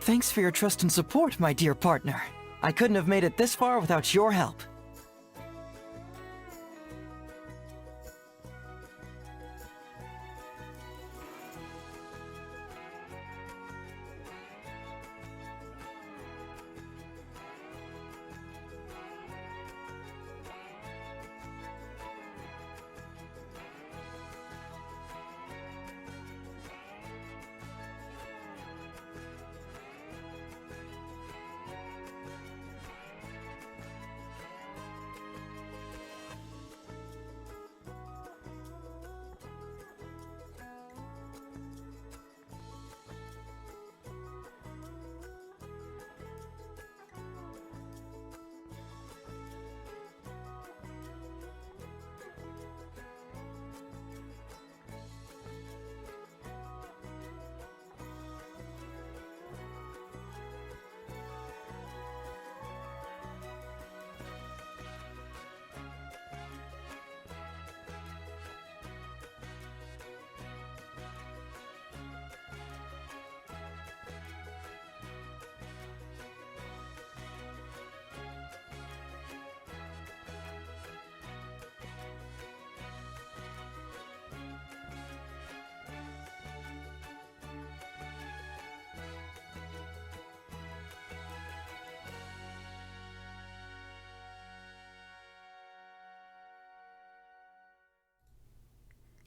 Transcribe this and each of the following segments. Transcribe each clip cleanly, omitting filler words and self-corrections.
Thanks for your trust and support, my dear partner. I couldn't have made it this far without your help.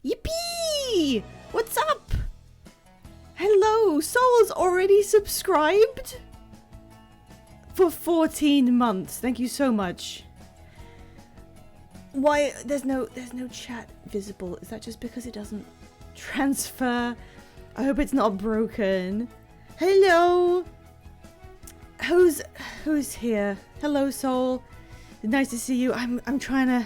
Yippee! What's up? Hello, Soul's already subscribed? For 14 months. Thank you so much. Why there's no chat visible? Is that just because it doesn't transfer? I hope it's not broken. Hello. Who's here? Hello, Soul. Nice to see you. I'm trying to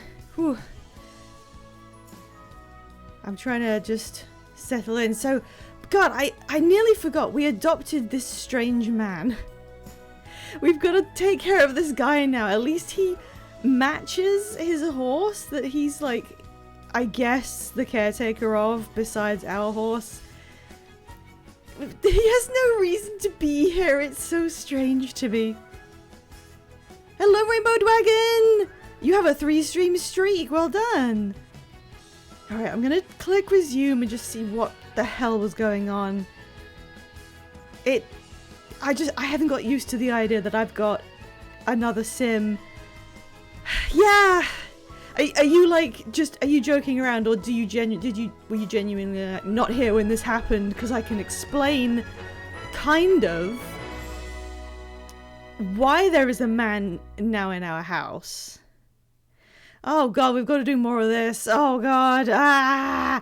I'm trying to just settle in. So, God, I nearly forgot. We adopted this strange man. We've got to take care of this guy now. At least he matches his horse that he's like, I guess, the caretaker of, besides our horse. He has no reason to be here. It's so strange to me. Hello, Rainbow Dragon! You have a 3-stream streak. Well done. Alright, I'm gonna click resume and just see what the hell was going on. I haven't got used to the idea that I've got another sim. Yeah! Are you like, are you joking around, or were you genuinely not here when this happened? Because I can explain, kind of, why there is a man now in our house. Oh God, we've got to do more of this. Oh God, I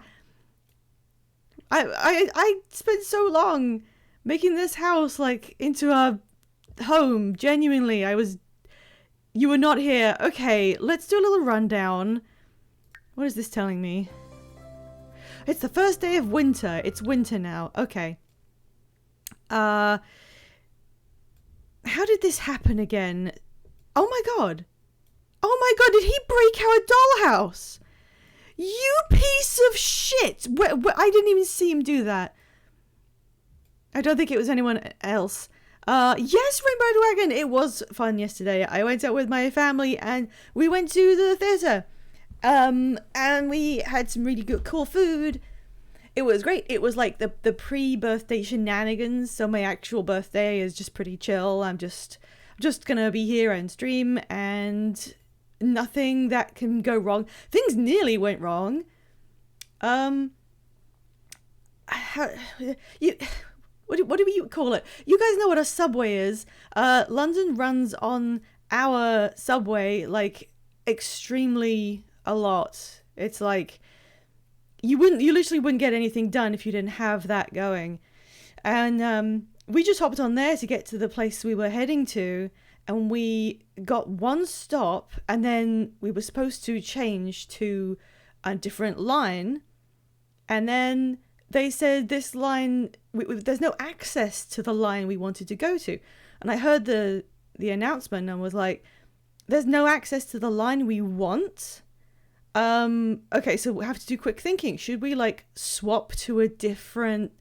spent so long making this house like into a home. Genuinely, you were not here. Okay, let's do a little rundown. What is this telling me? It's the first day of winter. It's winter now. Okay. How did this happen again? Oh my God. Oh my God, did he break our dollhouse? You piece of shit! I didn't even see him do that. I don't think it was anyone else. Yes, Rainbow Dragon, it was fun yesterday. I went out with my family and we went to the theatre. And we had some really good, cool food. It was great. It was like the pre-birthday shenanigans. So my actual birthday is just pretty chill. I'm just gonna be here and stream and nothing that can go wrong. Things nearly went wrong. What do you call it? You guys know what a subway is. London runs on our subway like extremely a lot. It's like you literally wouldn't get anything done if you didn't have that going. And we just hopped on there to get to the place we were heading to, and we got one stop, and then we were supposed to change to a different line, and then they said this line, there's no access to the line we wanted to go to. And I heard the announcement and was like, there's no access to the line we want? Okay, so we have to do quick thinking. Should we like swap to a different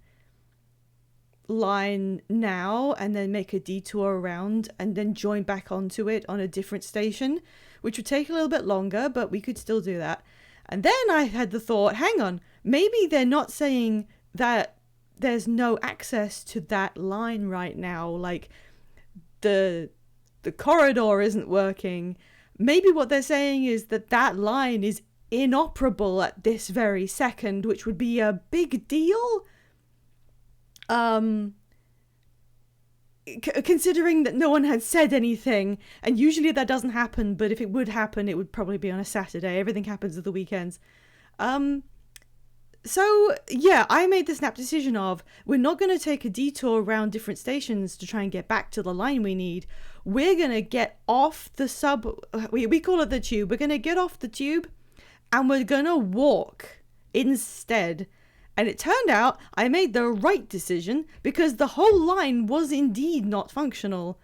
line now and then make a detour around and then join back onto it on a different station, which would take a little bit longer, but we could still do that. And then I had the thought, hang on, maybe they're not saying that there's no access to that line right now, like the corridor isn't working. Maybe what they're saying is that that line is inoperable at this very second, which would be a big deal. Considering that no one had said anything, and usually that doesn't happen, but if it would happen, it would probably be on a Saturday. Everything happens at the weekends. So yeah, I made the snap decision of, we're not going to take a detour around different stations to try and get back to the line we need. We're going to get off the we call it the tube. We're going to get off the tube and we're going to walk instead. And it turned out I made the right decision because the whole line was indeed not functional.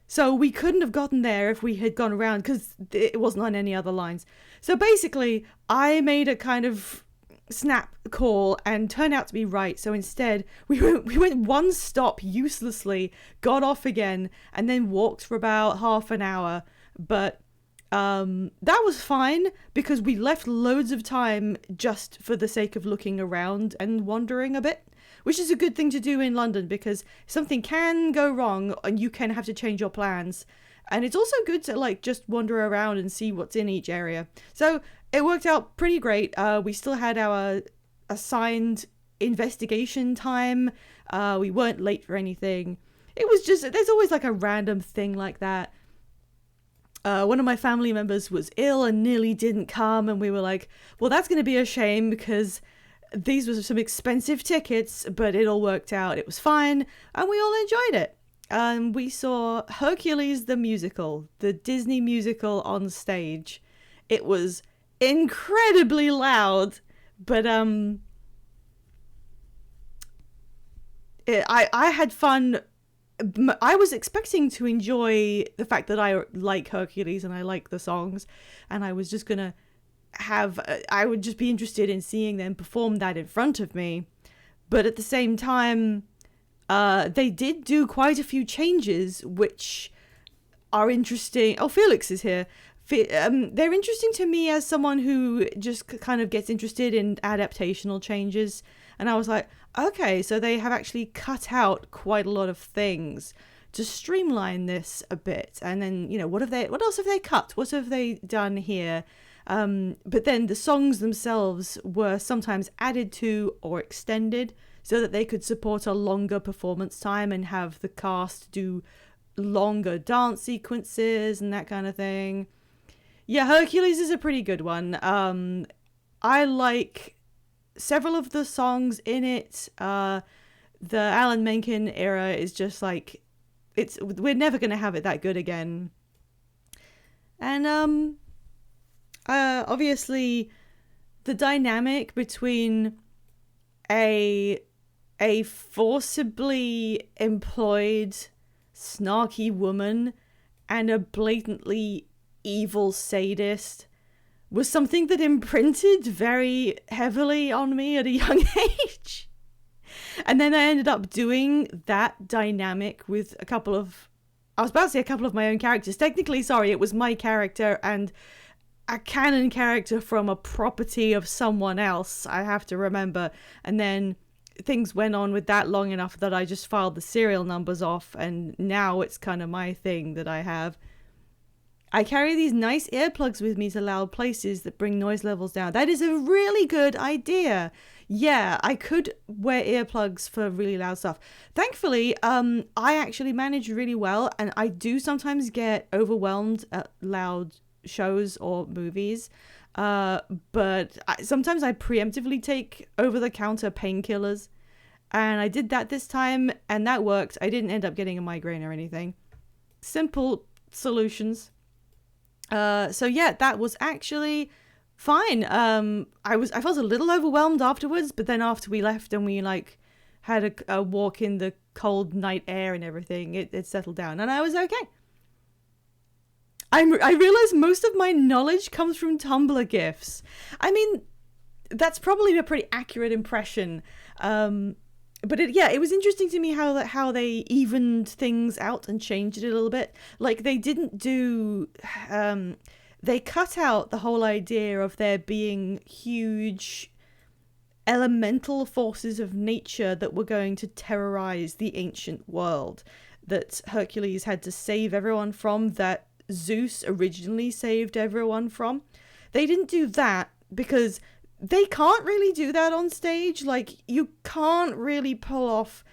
So we couldn't have gotten there if we had gone around because it wasn't on any other lines. So basically, I made a kind of snap call and turned out to be right. So instead, we went one stop uselessly, got off again, and then walked for about half an hour. But that was fine because we left loads of time just for the sake of looking around and wandering a bit, which is a good thing to do in London because something can go wrong and you can have to change your plans. And it's also good to like just wander around and see what's in each area. So it worked out pretty great. We still had our assigned investigation time. We weren't late for anything. It was just, there's always like a random thing like that. One of my family members was ill and nearly didn't come, and we were like, well, that's going to be a shame because these were some expensive tickets, but it all worked out. It was fine, and we all enjoyed it. We saw Hercules the musical, the Disney musical on stage. It was incredibly loud, but I had fun. I was expecting to enjoy the fact that I like Hercules and I like the songs, and I was just gonna I would just be interested in seeing them perform that in front of me. But at the same time, they did do quite a few changes which are interesting. Oh, Felix is here. They're interesting to me as someone who just kind of gets interested in adaptational changes. And I was like, okay, so they have actually cut out quite a lot of things to streamline this a bit. And then, you know, what else have they cut? What have they done here? But then the songs themselves were sometimes added to or extended so that they could support a longer performance time and have the cast do longer dance sequences and that kind of thing. Yeah, Hercules is a pretty good one. I like several of the songs in it. The Alan Menken era is just like, we're never going to have it that good again. And obviously the dynamic between a forcibly employed snarky woman and a blatantly evil sadist was something that imprinted very heavily on me at a young age. And then I ended up doing that dynamic with a couple of my own characters. Technically, sorry, it was my character and a canon character from a property of someone else, I have to remember. And then things went on with that long enough that I just filed the serial numbers off, and now it's kind of my thing that I have. I carry these nice earplugs with me to loud places that bring noise levels down. That is a really good idea. Yeah, I could wear earplugs for really loud stuff. Thankfully, I actually manage really well, and I do sometimes get overwhelmed at loud shows or movies. But sometimes I preemptively take over-the-counter painkillers, and I did that this time, and that worked. I didn't end up getting a migraine or anything. Simple solutions. So yeah, that was actually fine. I felt a little overwhelmed afterwards, but then after we left and we like had a walk in the cold night air and everything, it settled down and I was okay. I realized most of my knowledge comes from Tumblr GIFs. I mean, that's probably a pretty accurate impression. but it was interesting to me how they evened things out and changed it a little bit. Like they didn't do, they cut out the whole idea of there being huge elemental forces of nature that were going to terrorize the ancient world that Hercules had to save everyone from, that Zeus originally saved everyone from. They didn't do that because they can't really do that on stage. Like, you can't really pull off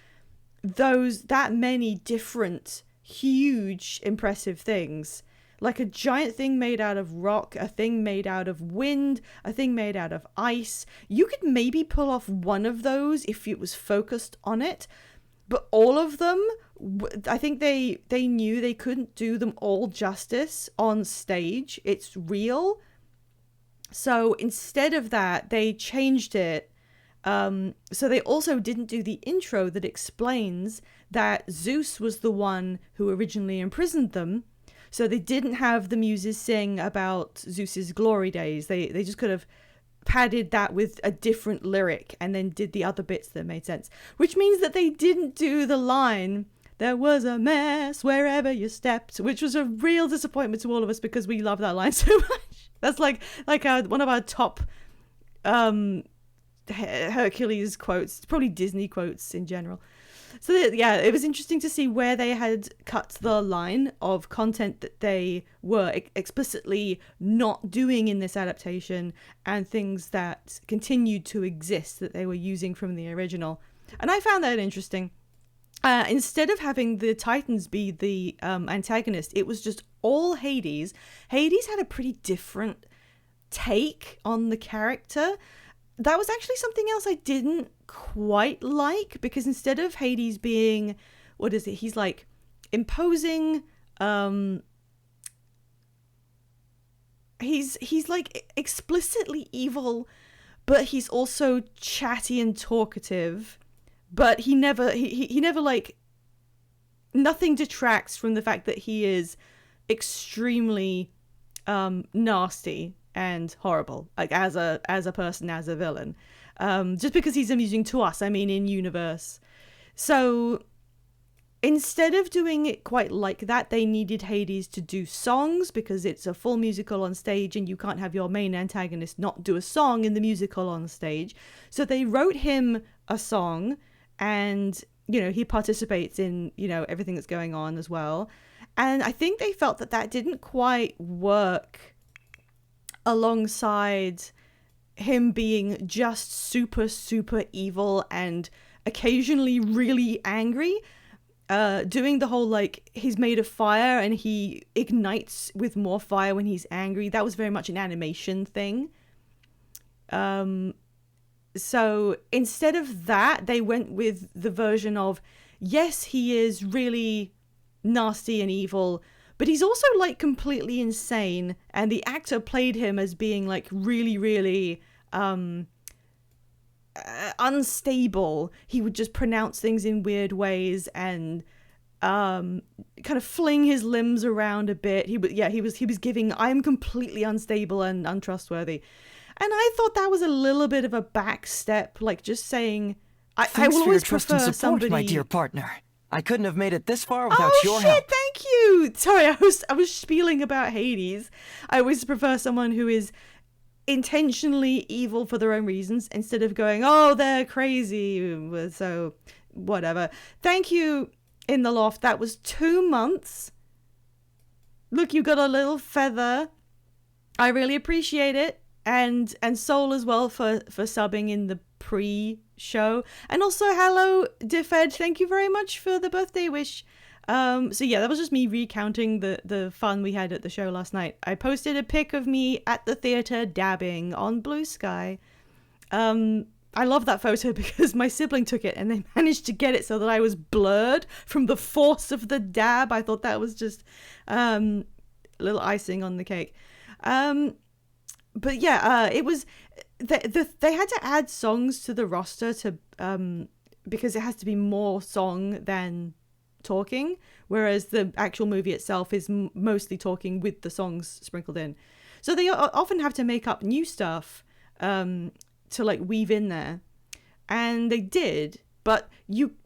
that many different, huge, impressive things. Like a giant thing made out of rock, a thing made out of wind, a thing made out of ice. You could maybe pull off one of those if it was focused on it. But all of them, I think they knew they couldn't do them all justice on stage. It's real. So instead of that, they changed it. So they also didn't do the intro that explains that Zeus was the one who originally imprisoned them. So they didn't have the muses sing about Zeus's glory days. They just could have padded that with a different lyric and then did the other bits that made sense. Which means that they didn't do the line, "There was a mess wherever you stepped," which was a real disappointment to all of us because we love that line so much. That's like one of our top Hercules quotes, probably Disney quotes in general. So yeah, it was interesting to see where they had cut the line of content that they were explicitly not doing in this adaptation and things that continued to exist that they were using from the original. And I found that interesting. Instead of having the Titans be the antagonist, it was just all Hades. Hades had a pretty different take on the character. That was actually something else I didn't quite like, because instead of Hades being, what is it? He's like imposing, he's like explicitly evil, but he's also chatty and talkative. But he never like, nothing detracts from the fact that he is extremely nasty and horrible, like as a person, as a villain. Just because he's amusing to us, I mean in universe. So instead of doing it quite like that, they needed Hades to do songs because it's a full musical on stage and you can't have your main antagonist not do a song in the musical on stage. So they wrote him a song and, you know, he participates in, you know, everything that's going on as well. And I think they felt that didn't quite work alongside him being just super, super evil and occasionally really angry. Doing the whole, like, he's made of fire and he ignites with more fire when he's angry. That was very much an animation thing. So instead of that, they went with the version of, yes, he is really nasty and evil, but he's also like completely insane. And the actor played him as being like really, really unstable. He would just pronounce things in weird ways and kind of fling his limbs around a bit. He was giving, I'm completely unstable and untrustworthy. And I thought that was a little bit of a back step, like just saying, I will always prefer support, somebody. My dear partner. I couldn't have made it this far without your help. Thank you. Sorry, I was spieling about Hades. I always prefer someone who is intentionally evil for their own reasons instead of going, oh, they're crazy. So whatever. Thank you, In the Loft. That was 2 months. Look, you got a little feather. I really appreciate it. And Soul as well for subbing in the pre-show. And also, hello, Diffed. Thank you very much for the birthday wish. So yeah, that was just me recounting the fun we had at the show last night. I posted a pic of me at the theater dabbing on Blue Sky. I love that photo because my sibling took it and they managed to get it so that I was blurred from the force of the dab. I thought that was just a little icing on the cake. But yeah, it was they had to add songs to the roster to because it has to be more song than talking, whereas the actual movie itself is mostly talking with the songs sprinkled in. So they often have to make up new stuff to like weave in there, and they did. but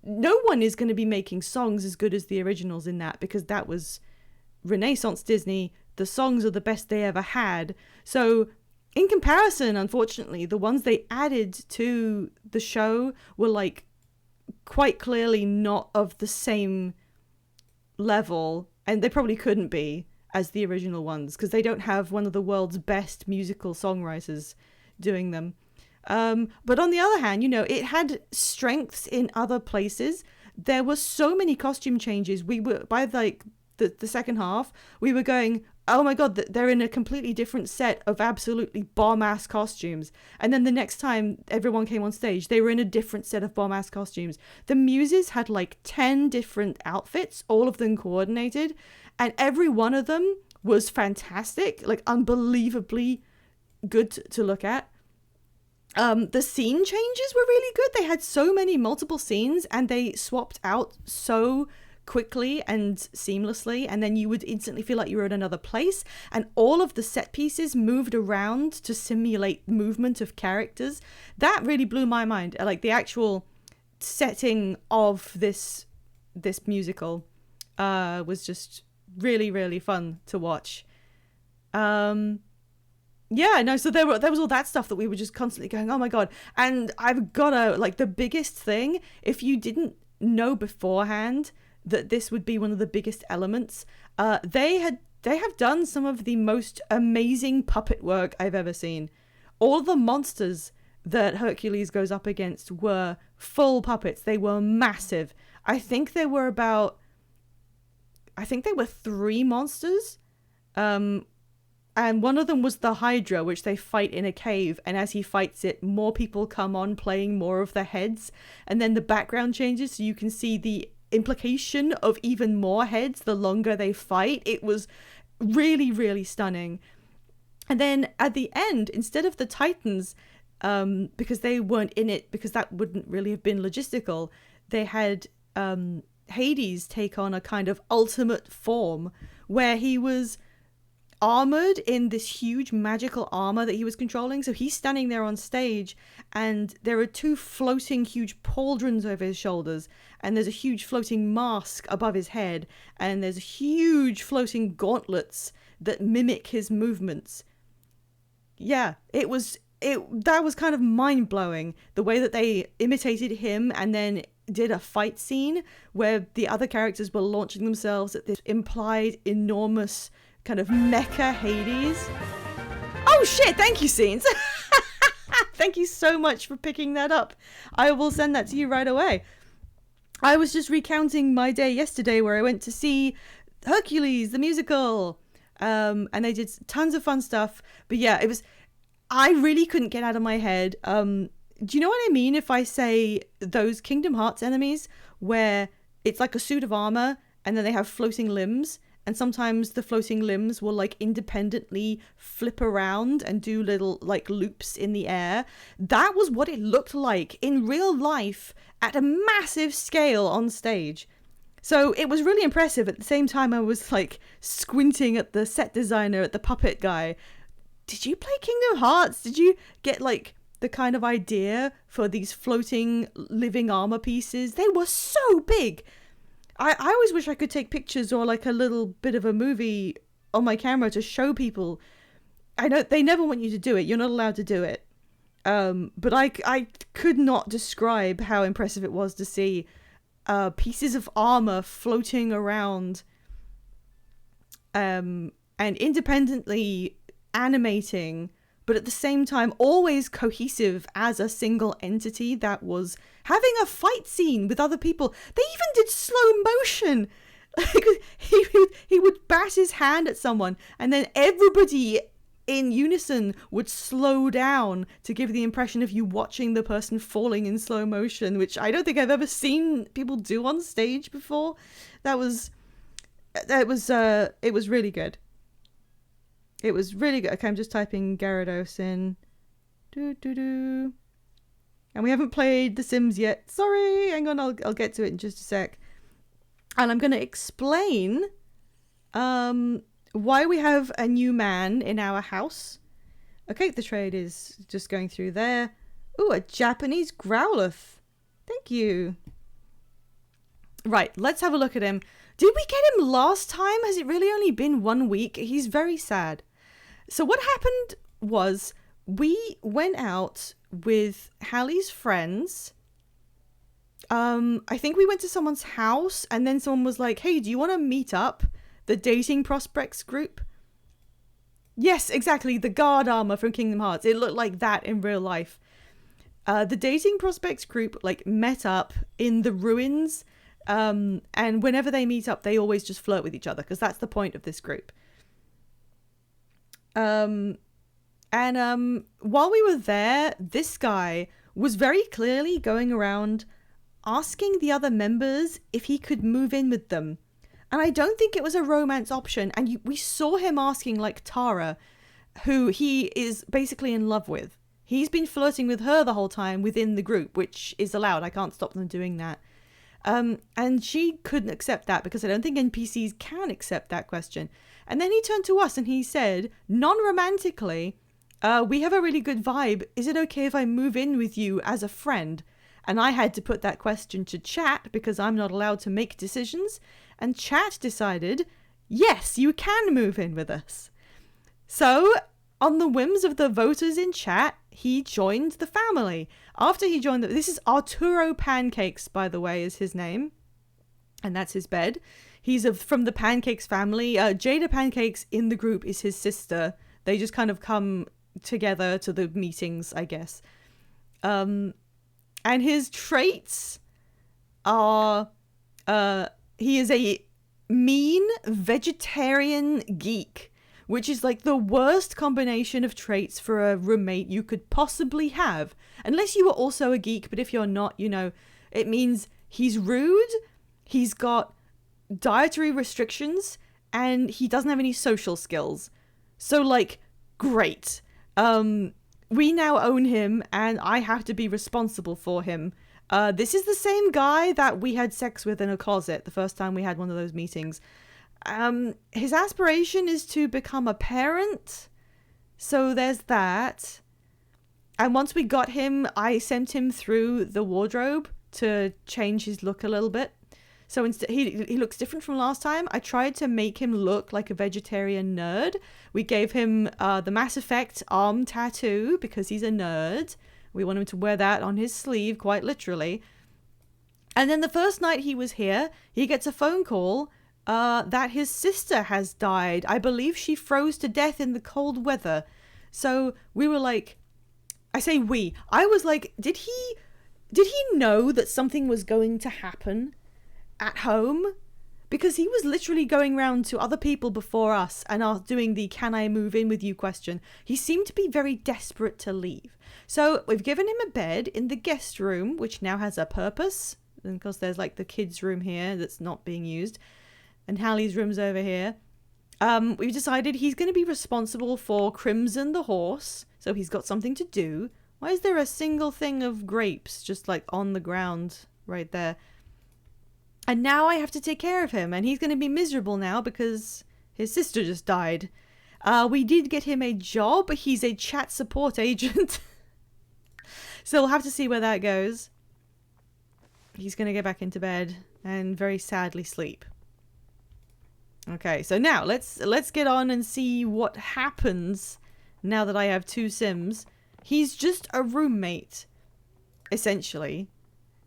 no one is going to be making songs as good as the originals in that, because that was Renaissance Disney. The songs are the best they ever had. So in comparison, unfortunately, the ones they added to the show were like quite clearly not of the same level, and they probably couldn't be as the original ones, because they don't have one of the world's best musical songwriters doing them. But on the other hand, you know, it had strengths in other places. There were so many costume changes. We were, by like the second half, we were going, oh my god, they're in a completely different set of absolutely bomb-ass costumes. And then the next time everyone came on stage, they were in a different set of bomb-ass costumes. The Muses had like 10 different outfits, all of them coordinated, and every one of them was fantastic, like unbelievably good to look at. The scene changes were really good. They had so many multiple scenes, and they swapped out so quickly and seamlessly, and then you would instantly feel like you were in another place, and all of the set pieces moved around to simulate movement of characters. That really blew my mind. Like the actual setting of this musical was just really, really fun to watch. Yeah, no, so there was all that stuff that we were just constantly going, oh my god. And I've got like the biggest thing, if you didn't know beforehand that this would be one of the biggest elements, they have done some of the most amazing puppet work I've ever seen. All the monsters that Hercules goes up against were full puppets. They were massive. I think there were 3 monsters. And one of them was the Hydra, which they fight in a cave. And as he fights it, more people come on playing more of the heads. And then the background changes so you can see the implication of even more heads the longer they fight. It was really, really stunning. And then at the end, instead of the Titans, because they weren't in it, because that wouldn't really have been logistical, they had Hades take on a kind of ultimate form where he was armored in this huge magical armor that he was controlling. So he's standing there on stage, and there are 2 floating huge pauldrons over his shoulders, and there's a huge floating mask above his head, and there's huge floating gauntlets that mimic his movements. Yeah, that was kind of mind-blowing, the way that they imitated him and then did a fight scene where the other characters were launching themselves at this implied enormous kind of mecha Hades. Oh shit, thank you, Scenes. Thank you so much for picking that up. I will send that to you right away. I was just recounting my day yesterday where I went to see Hercules, the musical. And they did tons of fun stuff. But yeah, I really couldn't get out of my head. Do you know what I mean if I say those Kingdom Hearts enemies where it's like a suit of armor and then they have floating limbs? And sometimes the floating limbs will like independently flip around and do little like loops in the air. That was what it looked like in real life at a massive scale on stage. So it was really impressive. At the same time, I was like squinting at the set designer, at the puppet guy. Did you play Kingdom Hearts? Did you get like the kind of idea for these floating living armor pieces? They were so big. I always wish I could take pictures or like a little bit of a movie on my camera to show people. I know they never want you to do it. You're not allowed to do it. But I could not describe how impressive it was to see pieces of armor floating around and independently animating, but at the same time always cohesive as a single entity that was having a fight scene with other people. They even did slow motion. He would bat his hand at someone, and then everybody in unison would slow down to give the impression of you watching the person falling in slow motion, which I don't think I've ever seen people do on stage before. It was really good. It was really good. Okay, I'm just typing Gyarados in. And we haven't played The Sims yet. Sorry, hang on, I'll get to it in just a sec. And I'm going to explain why we have a new man in our house. Okay, the trade is just going through there. Ooh, a Japanese Growlithe. Thank you. Right, let's have a look at him. Did we get him last time? Has it really only been 1 week? He's very sad. So what happened was we went out with Hallie's friends. I think we went to someone's house and then someone was like, hey, do you want to meet up? The dating prospects group. Yes, exactly. The guard armor from Kingdom Hearts. It looked like that in real life. The dating prospects group like met up in the ruins. And whenever they meet up, they always just flirt with each other because that's the point of this group. While we were there, this guy was very clearly going around asking the other members if he could move in with them. And I don't think it was a romance option. And we saw him asking like Tara, who he is basically in love with. He's been flirting with her the whole time within the group, which is allowed. I can't stop them doing that. And she couldn't accept that because I don't think NPCs can accept that question. And then he turned to us and he said, non-romantically, we have a really good vibe. Is it okay if I move in with you as a friend? And I had to put that question to chat because I'm not allowed to make decisions. And chat decided, yes, you can move in with us. So on the whims of the voters in chat, he joined the family. After he joined, this is Arturo Pancakes, by the way, is his name. And that's his bed. He's from the Pancakes family. Jada Pancakes in the group is his sister. They just kind of come together to the meetings, I guess. And his traits are, he is a mean vegetarian geek, which is like the worst combination of traits for a roommate you could possibly have. Unless you are also a geek, but if you're not, you know, it means he's rude, he's got dietary restrictions, and he doesn't have any social skills. So, like, great. We now own him, and I have to be responsible for him. This is the same guy that we had sex with in a closet the first time we had one of those meetings. His aspiration is to become a parent. So there's that. And once we got him, I sent him through the wardrobe to change his look a little bit. So instead, he looks different from last time. I tried to make him look like a vegetarian nerd. We gave him the Mass Effect arm tattoo because he's a nerd. We want him to wear that on his sleeve, quite literally. And then the first night he was here, he gets a phone call that his sister has died. I believe she froze to death in the cold weather. So we were like, I say we. I was like, did he know that something was going to happen at home? Because he was literally going around to other people before us and doing the can I move in with you question. He seemed to be very desperate to leave. So we've given him a bed in the guest room, which now has a purpose. And of course there's like the kids' room here that's not being used. And Hallie's room's over here. We've decided he's going to be responsible for Crimson the horse. So he's got something to do. Why is there a single thing of grapes just like on the ground right there? And now I have to take care of him. And he's going to be miserable now because his sister just died. We did get him a job. He's a chat support agent. So we'll have to see where that goes. He's going to get back into bed and very sadly sleep. Okay, so now let's get on and see what happens now that I have two Sims. He's just a roommate, essentially.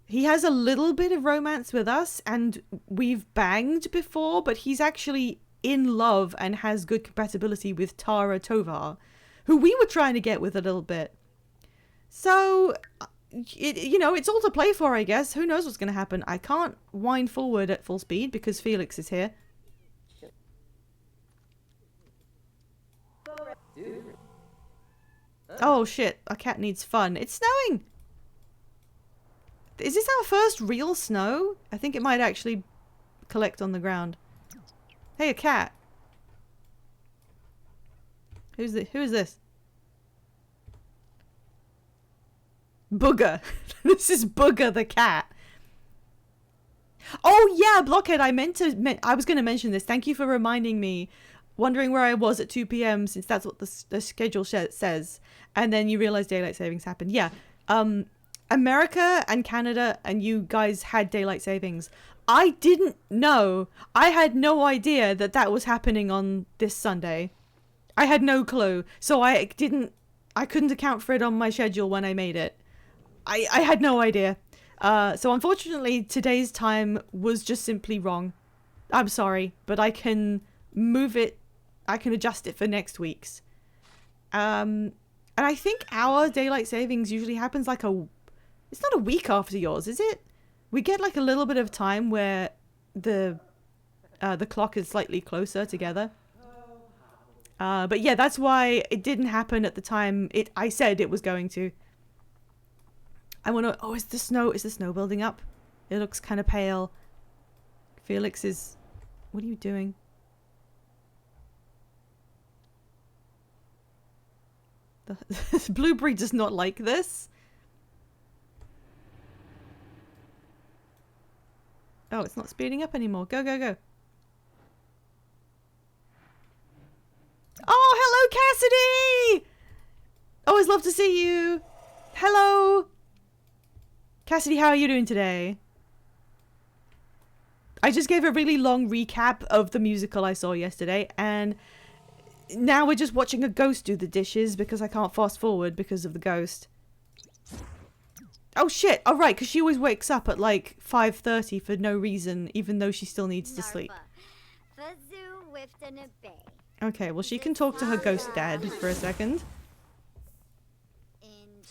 He has a little bit of romance with us, and we've banged before, but he's actually in love and has good compatibility with Tara Tovar, who we were trying to get with a little bit. So, it's all to play for, I guess. Who knows what's going to happen? I can't wind forward at full speed because Felix is here. Oh shit, our cat needs fun. It's snowing! Is this our first real snow? I think it might actually collect on the ground. Hey, a cat. Who is this? Booger. This is Booger the cat. Oh yeah, Blockhead, I was going to mention this. Thank you for reminding me. Wondering where I was at 2 p.m. since that's what the schedule says. And then you realize daylight savings happened. Yeah. America and Canada and you guys had daylight savings. I didn't know. I had no idea that that was happening on this Sunday. I had no clue. So I couldn't account for it on my schedule when I made it. I had no idea. So unfortunately, today's time was just simply wrong. I'm sorry, but I can move it. I can adjust it for next week's. And I think our daylight savings usually happens like it's not a week after yours, is it? We get like a little bit of time where the clock is slightly closer together. But yeah, that's why it didn't happen at the time I said it was going to. I want to... Oh, is the snow building up? It looks kind of pale. Felix is... What are you doing? The Blueberry does not like this. Oh, it's not speeding up anymore. Go, go, go. Oh, hello, Cassidy! Always love to see you. Hello. Cassidy, how are you doing today? I just gave a really long recap of the musical I saw yesterday, and now we're just watching a ghost do the dishes because I can't fast forward because of the ghost. Oh shit, oh right, because she always wakes up at like 5:30 for no reason, even though she still needs to sleep. Okay, well she can talk to her ghost dad for a second.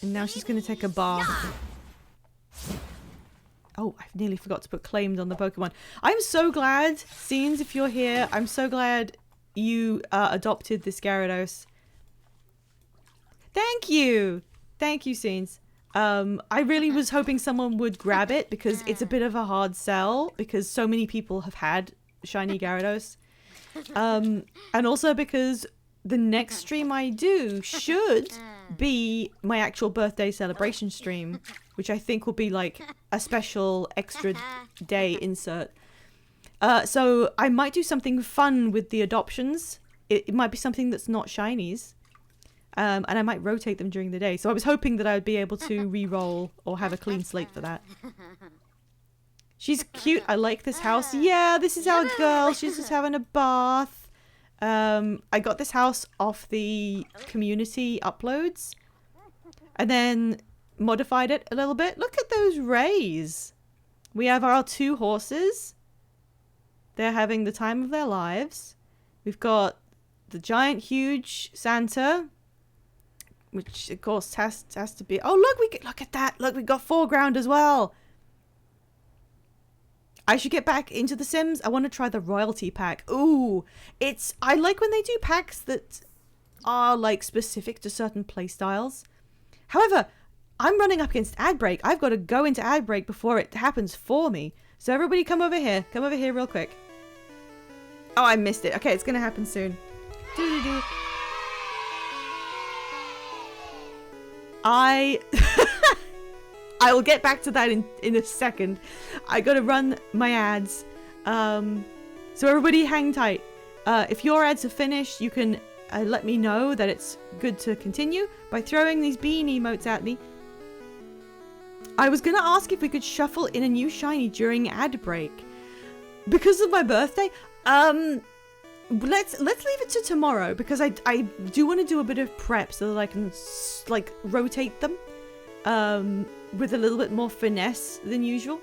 And now she's going to take a bath. Oh, I nearly forgot to put claimed on the Pokemon. I'm so glad, Scenes, if you're here, I'm so glad you adopted this Gyarados. Thank you! Thank you, Scenes. I really was hoping someone would grab it because it's a bit of a hard sell because so many people have had shiny Gyarados. And also because the next stream I do should be my actual birthday celebration stream, which I think will be like a special extra day insert. So I might do something fun with the adoptions. It might be something that's not shinies. And I might rotate them during the day. So I was hoping that I'd be able to re-roll or have a clean slate for that. She's cute. I like this house. Yeah, this is our girl. She's just having a bath. I got this house off the community uploads. And then modified it a little bit. Look at those rays. We have our 2 horses. They're having the time of their lives. We've got the giant, huge Santa, which of course has to be. Oh look at that! Look, we got foreground as well. I should get back into The Sims. I want to try the royalty pack. Ooh, I like when they do packs that are like specific to certain playstyles. However, I'm running up against ad break. I've got to go into ad break before it happens for me. So everybody come over here. Come over here real quick. Oh, I missed it. Okay, it's going to happen soon. Doo-doo-doo. I will get back to that in a second. I got to run my ads. So everybody hang tight. If your ads are finished, you can let me know that it's good to continue by throwing these bean emotes at me. I was gonna ask if we could shuffle in a new shiny during ad break. Because of my birthday, let's leave it to tomorrow because I do want to do a bit of prep so that I can like rotate them with a little bit more finesse than usual.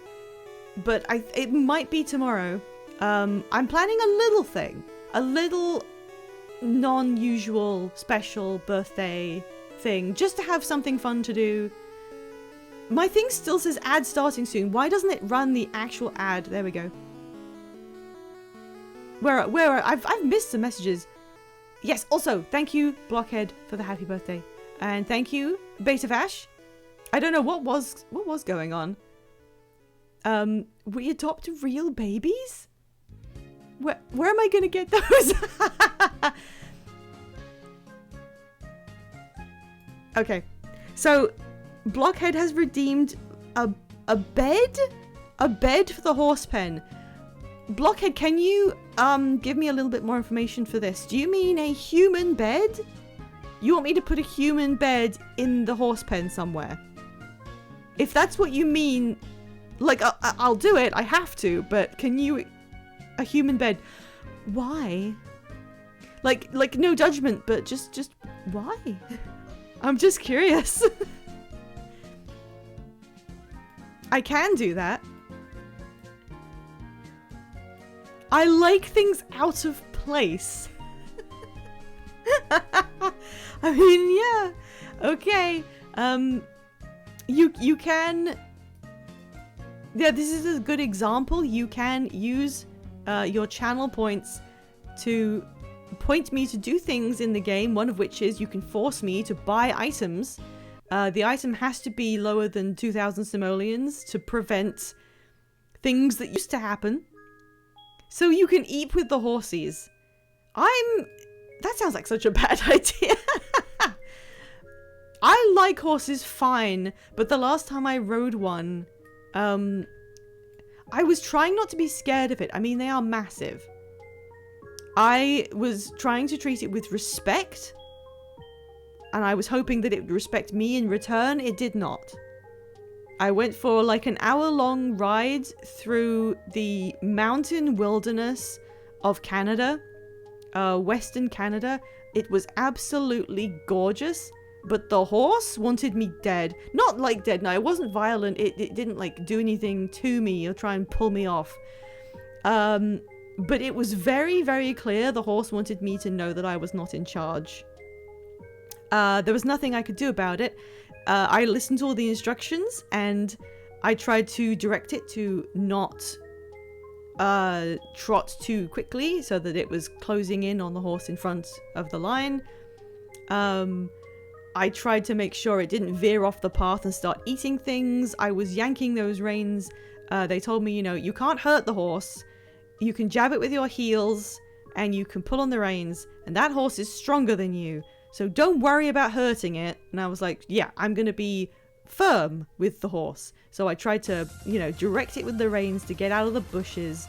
But it might be tomorrow. I'm planning a little thing, a little non-usual special birthday thing just to have something fun to do. My thing still says ad starting soon. Why doesn't it run the actual ad? There we go. Where I've missed some messages. Yes, also thank you Blockhead for the happy birthday. And thank you Beta Vash. I don't know what was going on. We adopt real babies? Where am I gonna get those? Okay. So Blockhead has redeemed a bed? A bed for the horse pen. Blockhead, can you give me a little bit more information for this? Do you mean a human bed? You want me to put a human bed in the horse pen somewhere? if that's what you mean, like, I'll do it. I have to. But can you... A human bed. Why? Like no judgment, but just why? I'm just curious. I can do that. I like things out of place. I mean, yeah. Okay. You can... Yeah, this is a good example. You can use your channel points to point me to do things in the game, one of which is you can force me to buy items. The item has to be lower than 2,000 simoleons to prevent things that used to happen. So you can eat with the horsies. That sounds like such a bad idea. I like horses fine, but the last time I rode one, I was trying not to be scared of it. I mean, they are massive. I was trying to treat it with respect, and I was hoping that it would respect me in return. It did not. I went for like an hour-long ride through the mountain wilderness of Canada, Western Canada. It was absolutely gorgeous, but the horse wanted me dead. Not like dead, no, it wasn't violent. It didn't like do anything to me or try and pull me off. But it was very, very clear the horse wanted me to know that I was not in charge. There was nothing I could do about it. I listened to all the instructions and I tried to direct it to not trot too quickly so that it was closing in on the horse in front of the line. I tried to make sure it didn't veer off the path and start eating things. I was yanking those reins. They told me, you know, you can't hurt the horse. You can jab it with your heels and you can pull on the reins, and that horse is stronger than you. So don't worry about hurting it. And I was like, yeah, I'm going to be firm with the horse. So I tried to, you know, direct it with the reins to get out of the bushes.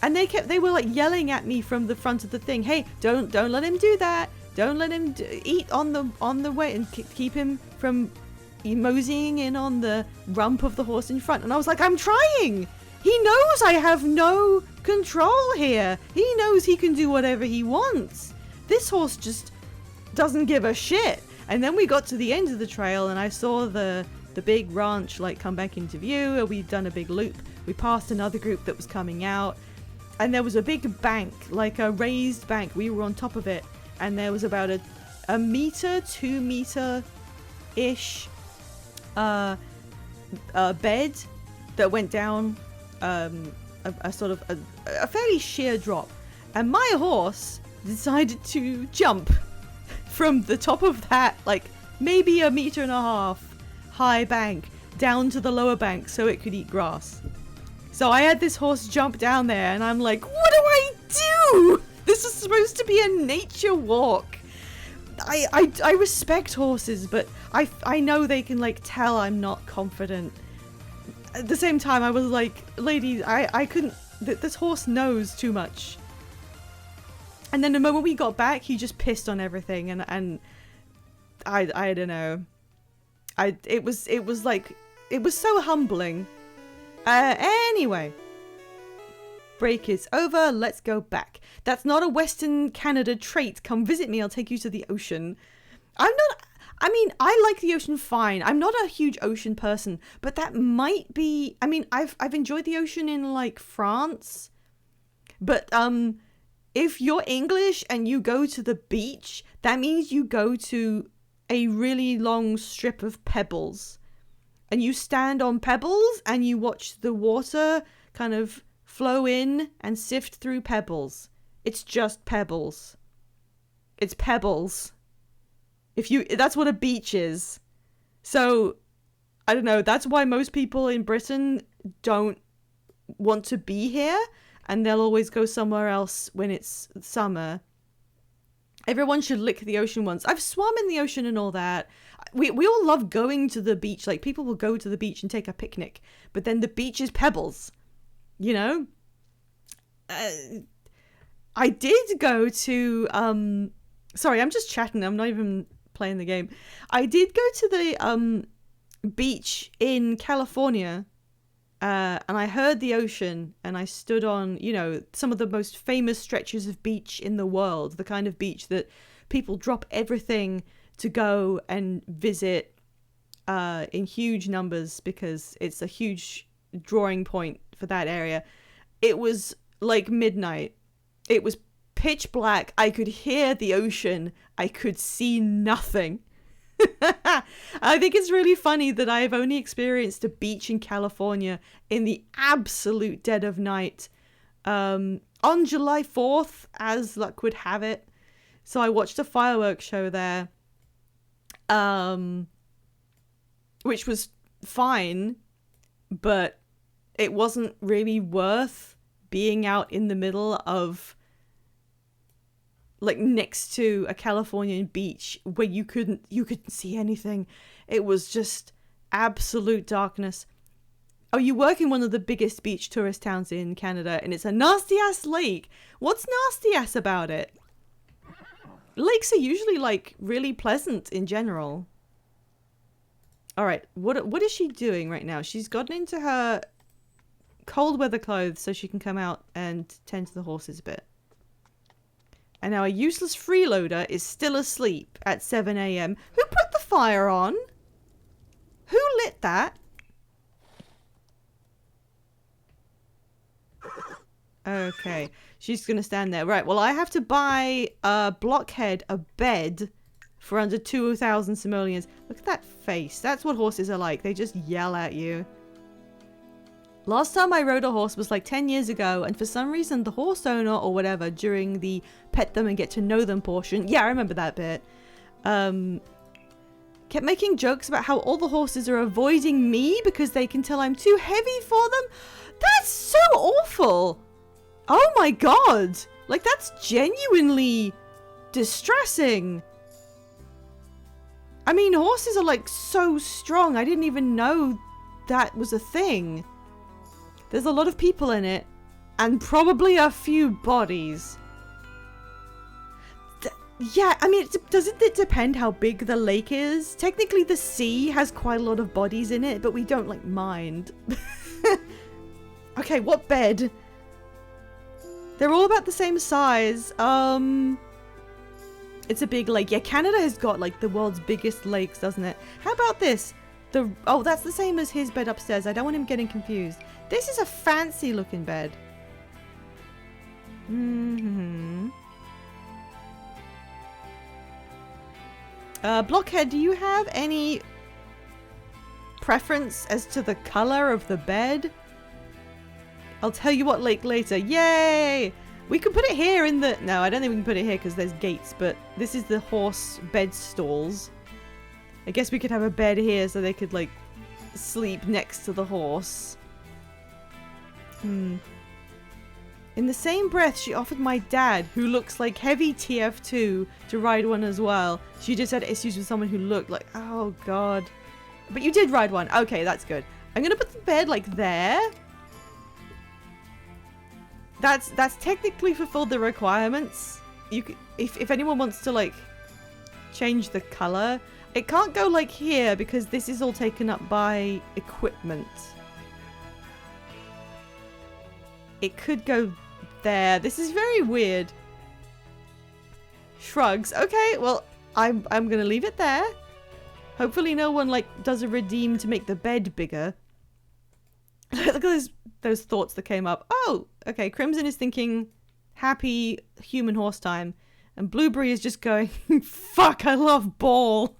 And they were like yelling at me from the front of the thing. Hey, don't let him do that. Don't let him eat on the way, and keep him from moseying in on the rump of the horse in front. And I was like, I'm trying. He knows I have no control here. He knows he can do whatever he wants. This horse just doesn't give a shit. And then we got to the end of the trail and I saw the big ranch like come back into view. We'd done a big loop. We passed another group that was coming out, and there was a big bank, like a raised bank. We were on top of it, and there was about a meter, 2 meter ish bed that went down a sort of a fairly sheer drop, and my horse decided to jump from the top of that, like maybe 1.5 meter high bank down to the lower bank so it could eat grass. So I had this horse jump down there and I'm like, what do I do? This is supposed to be a nature walk. I respect horses, but I know they can like tell I'm not confident. At the same time, I was like, lady, I couldn't, this horse knows too much. And then the moment we got back, he just pissed on everything, and I don't know. It was like, it was so humbling. Anyway. Break is over, let's go back. That's not a Western Canada trait. Come visit me, I'll take you to the ocean. I mean, I like the ocean fine. I'm not a huge ocean person, but that might be, I mean, I've enjoyed the ocean in like France, but if you're English and you go to the beach, that means you go to a really long strip of pebbles, and you stand on pebbles and you watch the water kind of flow in and sift through pebbles. It's just pebbles. It's pebbles. That's what a beach is. So, I don't know, that's why most people in Britain don't want to be here, and they'll always go somewhere else when it's summer. Everyone should lick the ocean once. I've swum in the ocean and all that. We all love going to the beach. Like, people will go to the beach and take a picnic, but then the beach is pebbles, you know? I did go to, sorry, I'm just chatting. I'm not even playing the game. I did go to beach in California. And I heard the ocean, and I stood on, you know, some of the most famous stretches of beach in the world, the kind of beach that people drop everything to go and visit in huge numbers because it's a huge drawing point for that area. It was like midnight. It was pitch black. I could hear the ocean. I could see nothing. I think it's really funny that I've only experienced a beach in California in the absolute dead of night on July 4th, as luck would have it. So I watched a fireworks show there, which was fine, but it wasn't really worth being out in the middle of, like, next to a Californian beach where you couldn't see anything. It was just absolute darkness. Oh, you work in one of the biggest beach tourist towns in Canada, and it's a nasty ass lake. What's nasty ass about it? Lakes are usually, like, really pleasant in general. All right, what is she doing right now? She's gotten into her cold weather clothes so she can come out and tend to the horses a bit. And our useless freeloader is still asleep at 7 a.m. Who put the fire on? Who lit that? Okay, she's gonna stand there. Right, well, I have to buy Blockhead a bed for under 2,000 simoleons. Look at that face. That's what horses are like. They just yell at you. Last time I rode a horse was like 10 years ago, and for some reason the horse owner or whatever during the pet them and get to know them portion, yeah, I remember that bit, kept making jokes about how all the horses are avoiding me because they can tell I'm too heavy for them. That's so awful. Oh my god. Like, that's genuinely distressing. I mean, horses are like so strong. I didn't even know that was a thing. There's a lot of people in it, and probably a few bodies. Yeah, I mean, doesn't it depend how big the lake is? Technically, the sea has quite a lot of bodies in it, but we don't, like, mind. Okay, what bed? They're all about the same size. It's a big lake. Yeah, Canada has got, like, the world's biggest lakes, doesn't it? How about this? Oh, that's the same as his bed upstairs. I don't want him getting confused. This is a fancy looking bed. Blockhead, do you have any preference as to the color of the bed? I'll tell you what lake later. Yay! We can put it here in the... No, I don't think we can put it here because there's gates, but this is the horse bed stalls. I guess we could have a bed here so they could, like, sleep next to the horse. In the same breath, she offered my dad, who looks like heavy TF2, to ride one as well. She just had issues with someone who looked like... Oh, God. But you did ride one. Okay, that's good. I'm gonna put the bed, like, there. That's technically fulfilled the requirements. You could, if anyone wants to, like, change the color... It can't go, like, here because this is all taken up by equipment. It could go there. This is very weird. Shrugs. Okay, well, I'm gonna leave it there. Hopefully no one, like, does a redeem to make the bed bigger. Look at those thoughts that came up. Oh, okay, Crimson is thinking happy human horse time. And Blueberry is just going, fuck, I love Ball.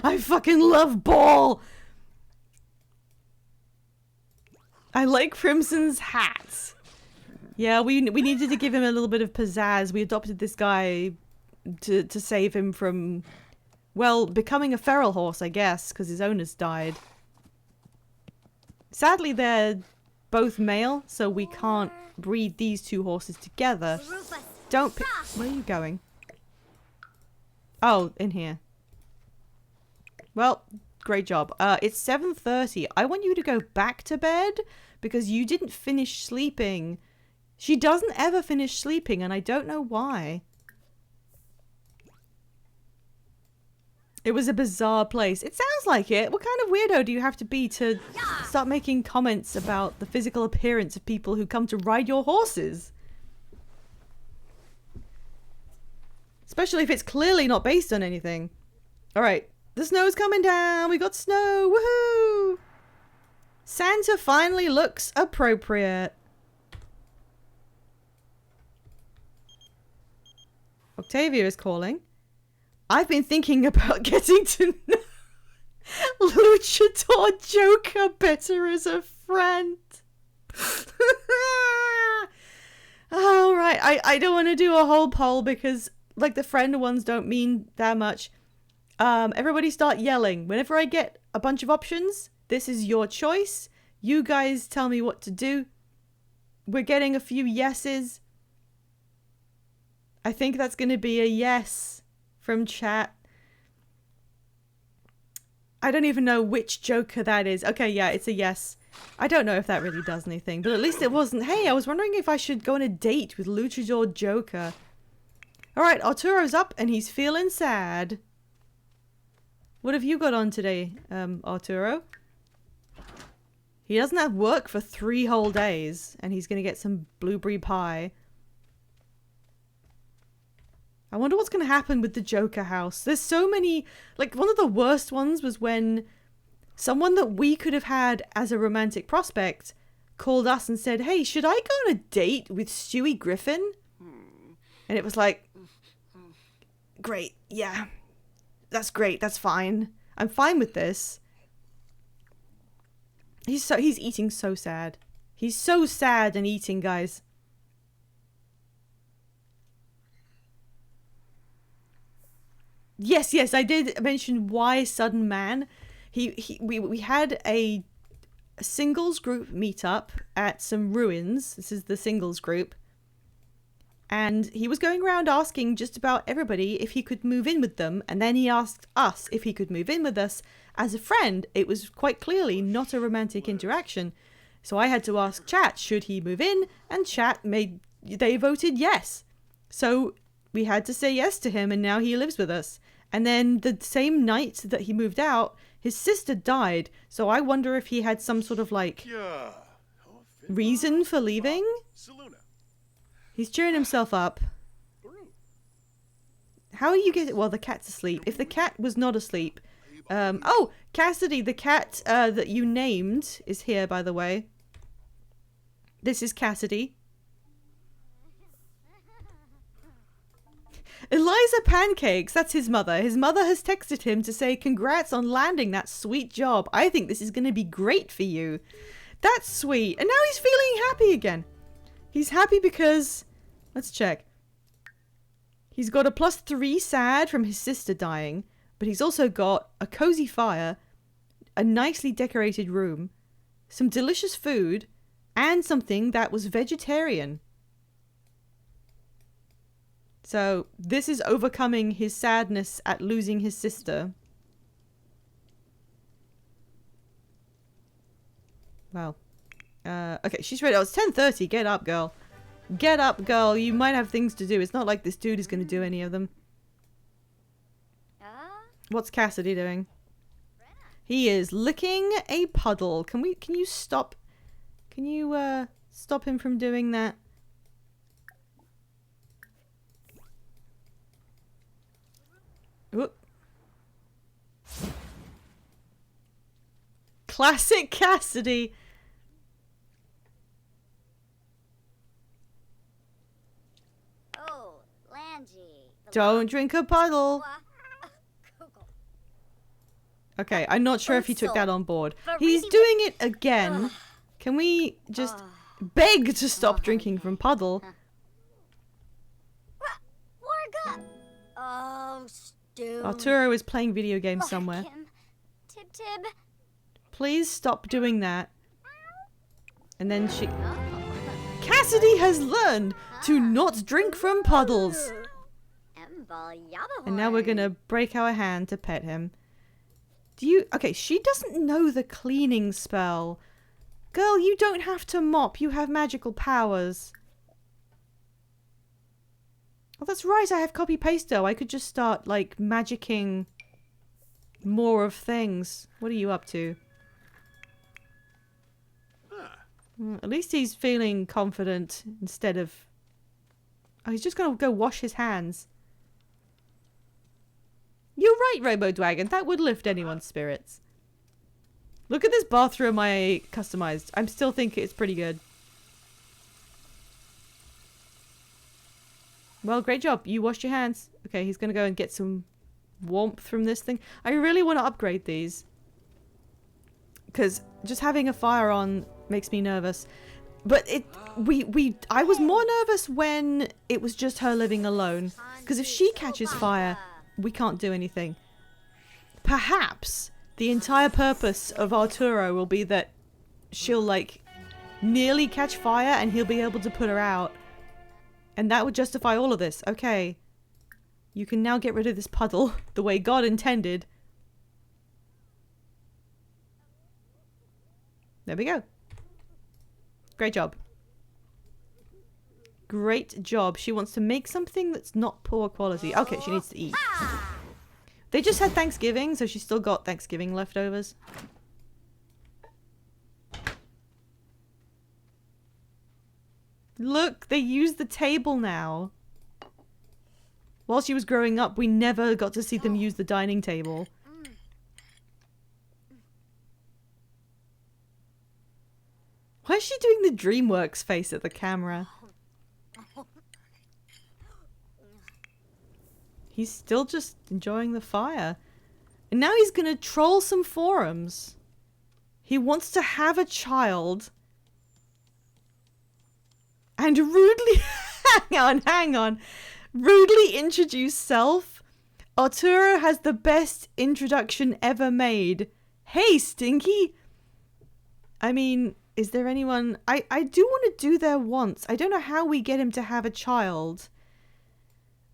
I fucking love Ball. I like Crimson's hat. Yeah, we needed to give him a little bit of pizzazz. We adopted this guy to save him from, well, becoming a feral horse, I guess, because his owners died. Sadly, they're both male, so we can't breed these two horses together. Don't pick... Where are you going? Oh, in here. Well, great job. It's 7:30. I want you to go back to bed because you didn't finish sleeping. She doesn't ever finish sleeping, and I don't know why. It was a bizarre place. It sounds like it. What kind of weirdo do you have to be to start making comments about the physical appearance of people who come to ride your horses? Especially if it's clearly not based on anything. Alright, the snow's coming down. We got snow. Woohoo! Santa finally looks appropriate. Octavia is calling. I've been thinking about getting to know Luchador Joker better as a friend. Alright, I don't want to do a whole poll because, like, the friend ones don't mean that much. Everybody start yelling. Whenever I get a bunch of options, this is your choice. You guys tell me what to do. We're getting a few yeses. I think that's going to be a yes from chat. I don't even know which Joker that is. Okay, yeah, it's a yes. I don't know if that really does anything, but at least it wasn't. Hey, I was wondering if I should go on a date with Luchador Joker. Alright, Arturo's up and he's feeling sad. What have you got on today, Arturo? He doesn't have work for 3 whole days, and he's gonna get some blueberry pie. I wonder what's gonna happen with the Joker house. There's so many... Like, one of the worst ones was when someone that we could have had as a romantic prospect called us and said, hey, should I go on a date with Stewie Griffin? And it was like, great, yeah. That's great, that's fine. I'm fine with this. He's eating so sad. He's so sad and eating, guys. Yes, I did mention why Sudden Man. We had a singles group meetup at some ruins. This is the singles group. And he was going around asking just about everybody if he could move in with them. And then he asked us if he could move in with us as a friend. It was quite clearly not a romantic interaction. So I had to ask chat, should he move in? And chat they voted yes. So we had to say yes to him and now he lives with us. And then the same night that he moved out, his sister died. So I wonder if he had some sort of like reason for leaving. He's cheering himself up. How are you getting... Well, the cat's asleep. If the cat was not asleep... oh, Cassidy, the cat that you named is here, by the way. This is Cassidy. Eliza Pancakes, that's his mother. His mother has texted him to say, congrats on landing that sweet job. I think this is going to be great for you. That's sweet. And now he's feeling happy again. He's happy because... Let's check. He's got a +3 sad from his sister dying, but he's also got a cozy fire, a nicely decorated room, some delicious food, and something that was vegetarian. So this is overcoming his sadness at losing his sister. Wow. Okay, she's ready. Oh, it's 10:30. Get up, girl. Get up, girl. You might have things to do. It's not like this dude is going to do any of them. What's Cassidy doing? He is licking a puddle. Can you stop? Can you stop him from doing that? Whoop. Classic Cassidy. Don't drink a puddle. Okay, I'm not sure if he took that on board. He's doing it again. Can we just beg to stop drinking from puddle? Arturo is playing video games somewhere. Please stop doing that. And then she... Cassidy has learned to not drink from puddles. And now we're gonna break our hand to pet him. Okay, she doesn't know the cleaning spell. Girl, you don't have to mop. You have magical powers. Oh, that's right. I have copy-paste though. I could just start, like, magicking More of things. What are you up to? At least he's feeling confident instead of... Oh, he's just gonna go wash his hands. You're right, Rainbow Dragon. That would lift anyone's spirits. Look at this bathroom I customized. I'm still thinking it's pretty good. Well, great job. You washed your hands. Okay, he's gonna go and get some warmth from this thing. I really want to upgrade these. Because just having a fire on makes me nervous. But I was more nervous when it was just her living alone. Because if she catches fire, we can't do anything. Perhaps the entire purpose of Arturo will be that she'll, like, nearly catch fire and he'll be able to put her out. And that would justify all of this. Okay. You can now get rid of this puddle the way God intended. There we go. Great job. Great job. She wants to make something that's not poor quality. Okay, she needs to eat. They just had Thanksgiving, so she's still got Thanksgiving leftovers. Look, they use the table now. While she was growing up, we never got to see them use the dining table. Why is she doing the DreamWorks face at the camera? He's still just enjoying the fire. And now he's gonna troll some forums. He wants to have a child. And rudely... hang on. Rudely introduce self. Arturo has the best introduction ever made. Hey, Stinky! I mean... Is there anyone... I do want to do their wants. I don't know how we get him to have a child.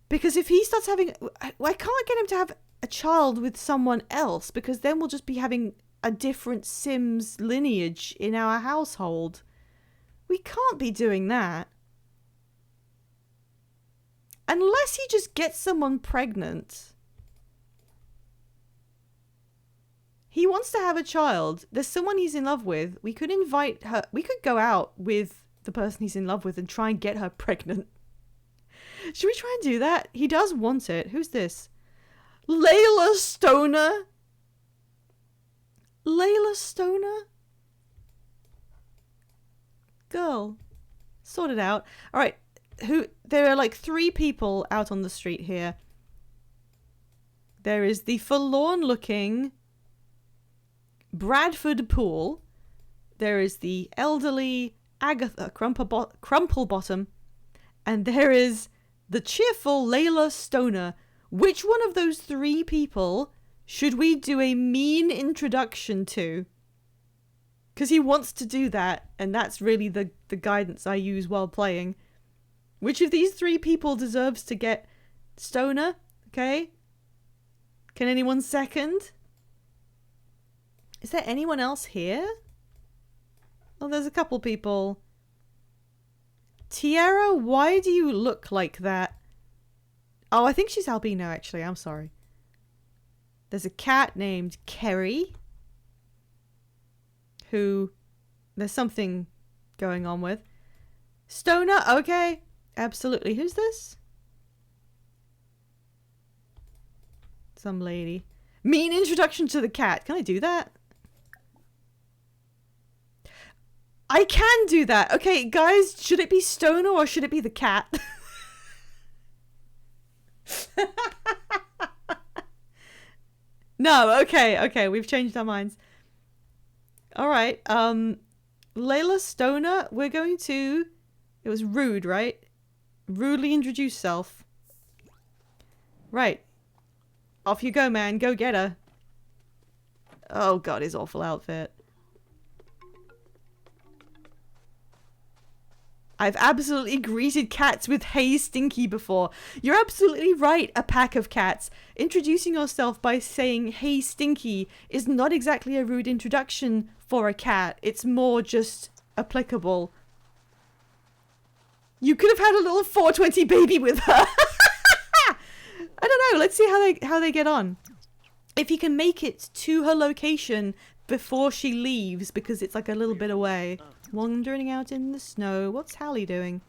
Because if he starts having... I can't get him to have a child with someone else. Because then we'll just be having a different Sims lineage in our household. We can't be doing that. Unless he just gets someone pregnant. He wants to have a child. There's someone he's in love with. We could invite her. We could go out with the person he's in love with and try and get her pregnant. Should we try and do that? He does want it. Who's this? Layla Stoner? Layla Stoner? Girl. Sort it out. Alright. There are like 3 people out on the street here. There is the forlorn looking... Bradford Poole. There is the elderly Agatha Crumplebottom. And there is the cheerful Layla Stoner. Which one of those 3 people should we do a mean introduction to? Because he wants to do that, and that's really the guidance I use while playing. Which of these 3 people deserves to get Stoner? Okay. Can anyone second? Is there anyone else here? Oh, there's a couple people. Tiara, why do you look like that? Oh, I think she's albino, actually. I'm sorry. There's a cat named Kerry. Who there's something going on with. Stoner, okay. Absolutely. Who's this? Some lady. Mean introduction to the cat. Can I do that? I can do that. Okay, guys, should it be Stoner or should it be the cat? No, okay, we've changed our minds. Alright, Layla Stoner, we're going to... It was rude, right? Rudely introduce self. Right. Off you go, man. Go get her. Oh god, his awful outfit. I've absolutely greeted cats with "Hey Stinky" before. You're absolutely right, a pack of cats. Introducing yourself by saying "Hey Stinky" is not exactly a rude introduction for a cat. It's more just applicable. You could have had a little 420 baby with her. I don't know. Let's see how they get on. if he can make it to her location before she leaves, because it's like a little bit away. Wandering out in the snow. What's Hallie doing?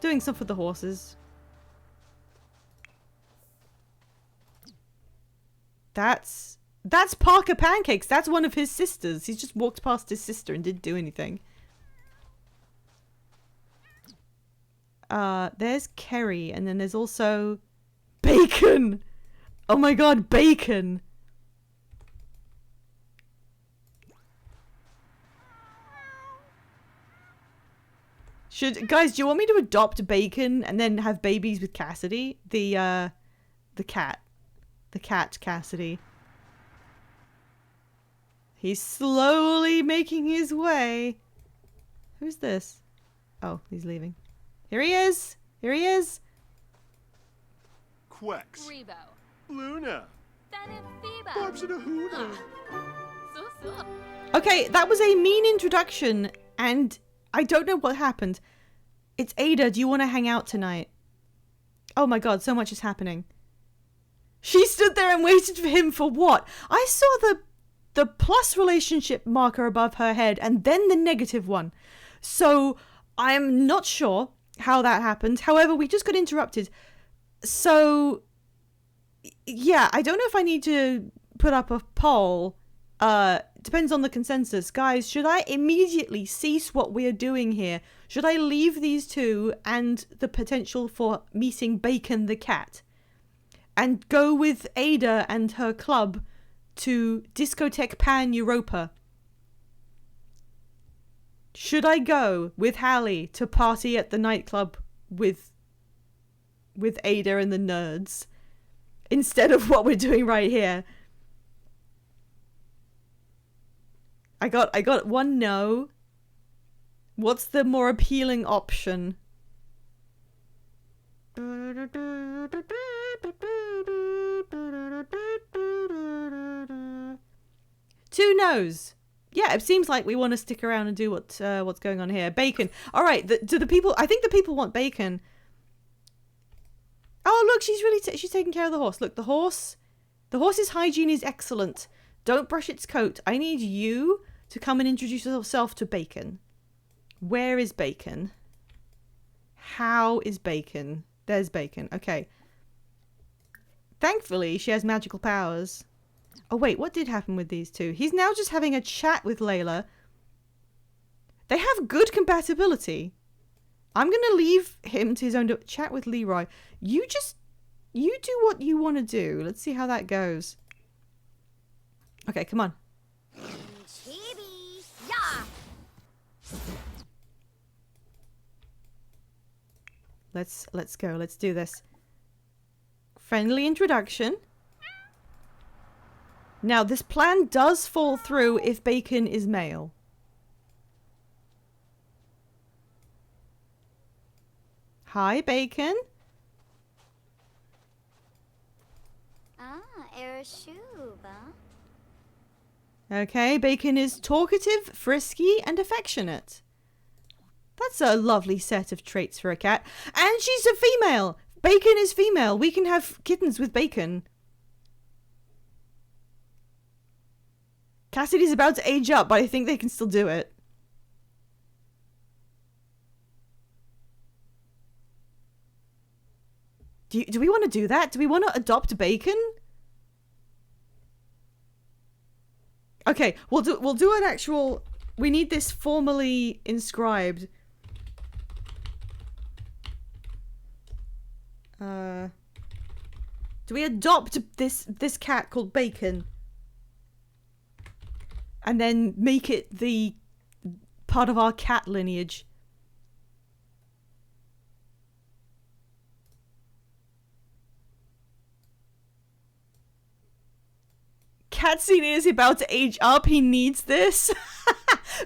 Doing stuff with the horses. That's Parker Pancakes. That's one of his sisters. He's just walked past his sister and didn't do anything. There's Kerry, and then there's also Bacon. Oh my god, Bacon. Guys, do you want me to adopt Bacon and then have babies with Cassidy? The cat. The cat Cassidy. He's slowly making his way. Who's this? Oh, he's leaving. Here he is. Here he is. Quex. Rebo. Luna. Barbs Barbs and a So. Okay, that was a mean introduction, and I don't know what happened. It's Ada. Do you want to hang out tonight? Oh my god, so much is happening. She stood there and waited for him for what? I saw the plus relationship marker above her head and then the negative one. So I'm not sure how that happened. However, we just got interrupted. So yeah, I don't know if I need to put up a poll. Depends on the consensus. Guys, should I immediately cease what we're doing here? Should I leave these two and the potential for meeting Bacon the cat and go with Ada and her club to Discotheque Pan Europa? Should I go with Hallie to party at the nightclub with Ada and the nerds instead of what we're doing right here? I got one no. What's the more appealing option? Two no's. Yeah, it seems like we want to stick around and do what's going on here. Bacon. All right. Do the people? I think the people want Bacon. Oh, look, she's taking care of the horse. Look, the horse's hygiene is excellent. Don't brush its coat. I need you to come and introduce yourself to Bacon. Where is Bacon? How is Bacon? There's Bacon. Okay. Thankfully, she has magical powers. Oh, wait. What did happen with these two? He's now just having a chat with Layla. They have good compatibility. I'm going to leave him to his own chat with Leroy. You do what you want to do. Let's see how that goes. Okay, come on. Chibi. Yeah. Let's go. Let's do this. Friendly introduction. Now, this plan does fall through if Bacon is male. Hi, Bacon. Erashuba. Okay, Bacon is talkative, frisky, and affectionate. That's a lovely set of traits for a cat. And she's a female. Bacon is female. We can have kittens with Bacon. Cassidy's about to age up, but I think they can still do it. Do we want to do that? Do we want to adopt Bacon? Okay, we'll do an actual. We need this formally inscribed. Do we adopt this cat called Bacon? And then make it the part of our cat lineage? Catsini is about to age up. He needs this.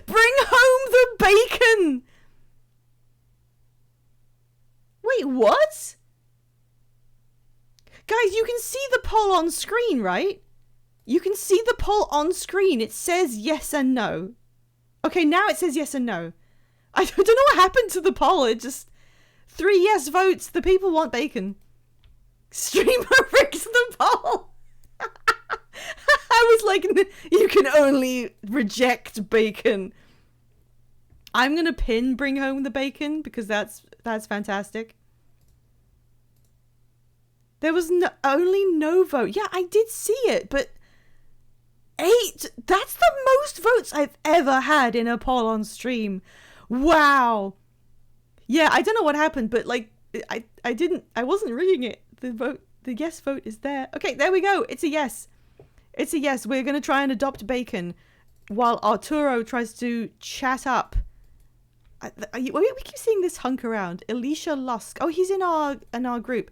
Bring home the bacon. Wait, what? Guys, you can see the poll on screen, right? You can see the poll on screen. It says yes and no. Okay, now it says yes and no. I don't know what happened to the poll. It just... 3 yes votes. The people want bacon. Streamer rigs the poll. like, you can only reject bacon. I'm gonna pin bring home the bacon because that's fantastic. There was only no vote. Yeah, I did see it, but 8. That's the most votes I've ever had in a poll on stream. Wow. Yeah, I don't know what happened, but like I wasn't reading it. The yes vote is there. Okay, there we go. It's a yes. It's a yes. We're gonna try and adopt bacon while Arturo tries to chat up. We keep seeing this hunk around. Alicia Lusk. Oh, he's in our group.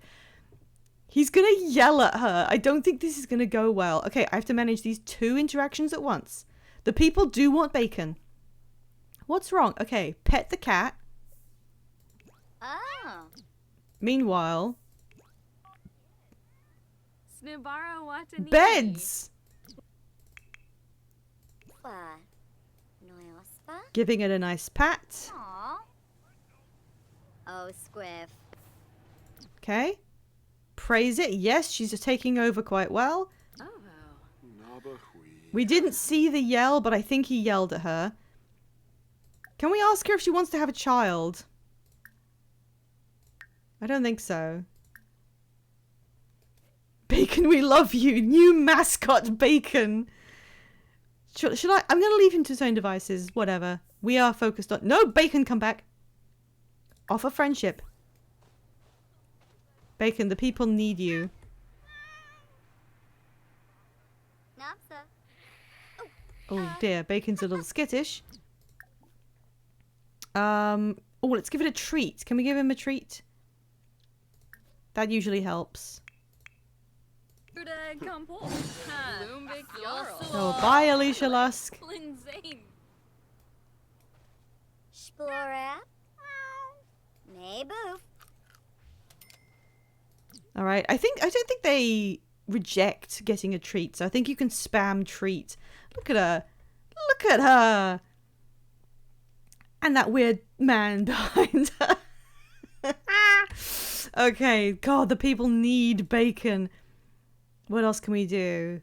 He's gonna yell at her. I don't think this is gonna go well. Okay, I have to manage these 2 interactions at once. The people do want bacon. What's wrong? Okay, pet the cat. Oh. Meanwhile, Snibara Watani. beds. What? Noyospa? Giving it a nice pat. Aw. Oh, Squiff. Okay. Praise it. Yes, she's taking over quite well. Oh. We didn't see the yell, but I think he yelled at her. Can we ask her if she wants to have a child? I don't think so. Bacon, we love you. New mascot, Bacon. Should I? I'm going to leave him to his own devices. Whatever. We are focused on... No, Bacon, come back. Offer friendship. Bacon, the people need you. Napsa. Oh dear, Bacon's a little skittish. Oh, let's give it a treat. Can we give him a treat? That usually helps. Oh, bye, Alicia Lusk. Splora. Naboof. All right. I don't think they reject getting a treat. So I think you can spam treat. Look at her. Look at her. And that weird man behind her. Okay. God, the people need bacon. What else can we do?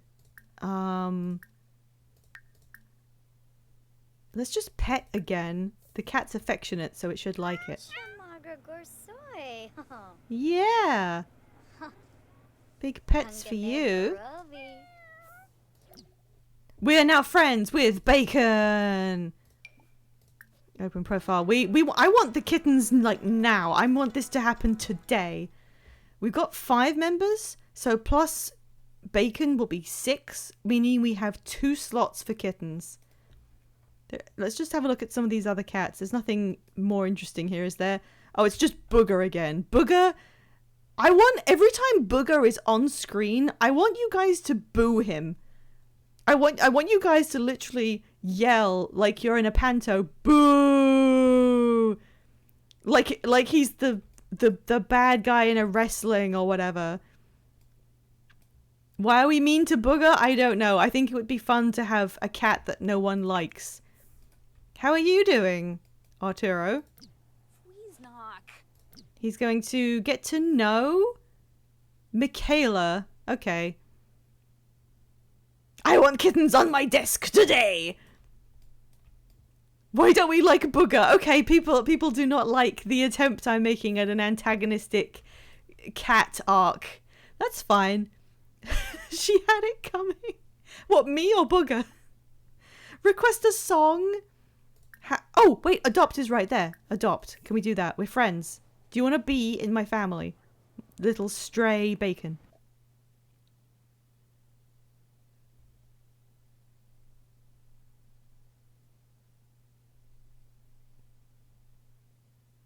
Let's just pet again. The cat's affectionate, so it should like it. Margaret Gorsoy. Yeah. Big pets for you. We are now friends with Bacon. Open profile. I want the kittens like now. I want this to happen today. We've got 5 members, so plus Bacon will be 6, meaning we have 2 slots for kittens. Let's just have a look at some of these other cats. There's nothing more interesting here, is there? Oh, it's just Booger again. Booger. I want, every time Booger is on screen, I want you guys to boo him. I want you guys to literally yell like you're in a panto. Boo! Like he's the bad guy in a wrestling or whatever. Why are we mean to Booger? I don't know. I think it would be fun to have a cat that no one likes. How are you doing, Arturo? Please knock. He's going to get to know Michaela. Okay. I want kittens on my desk today. Why don't we like Booger? Okay, people do not like the attempt I'm making at an antagonistic cat arc. That's fine. She had it coming. What, me or Booger? Request a song? Oh, wait, adopt is right there. Adopt. Can we do that? We're friends. Do you want to be in my family? Little stray Bacon.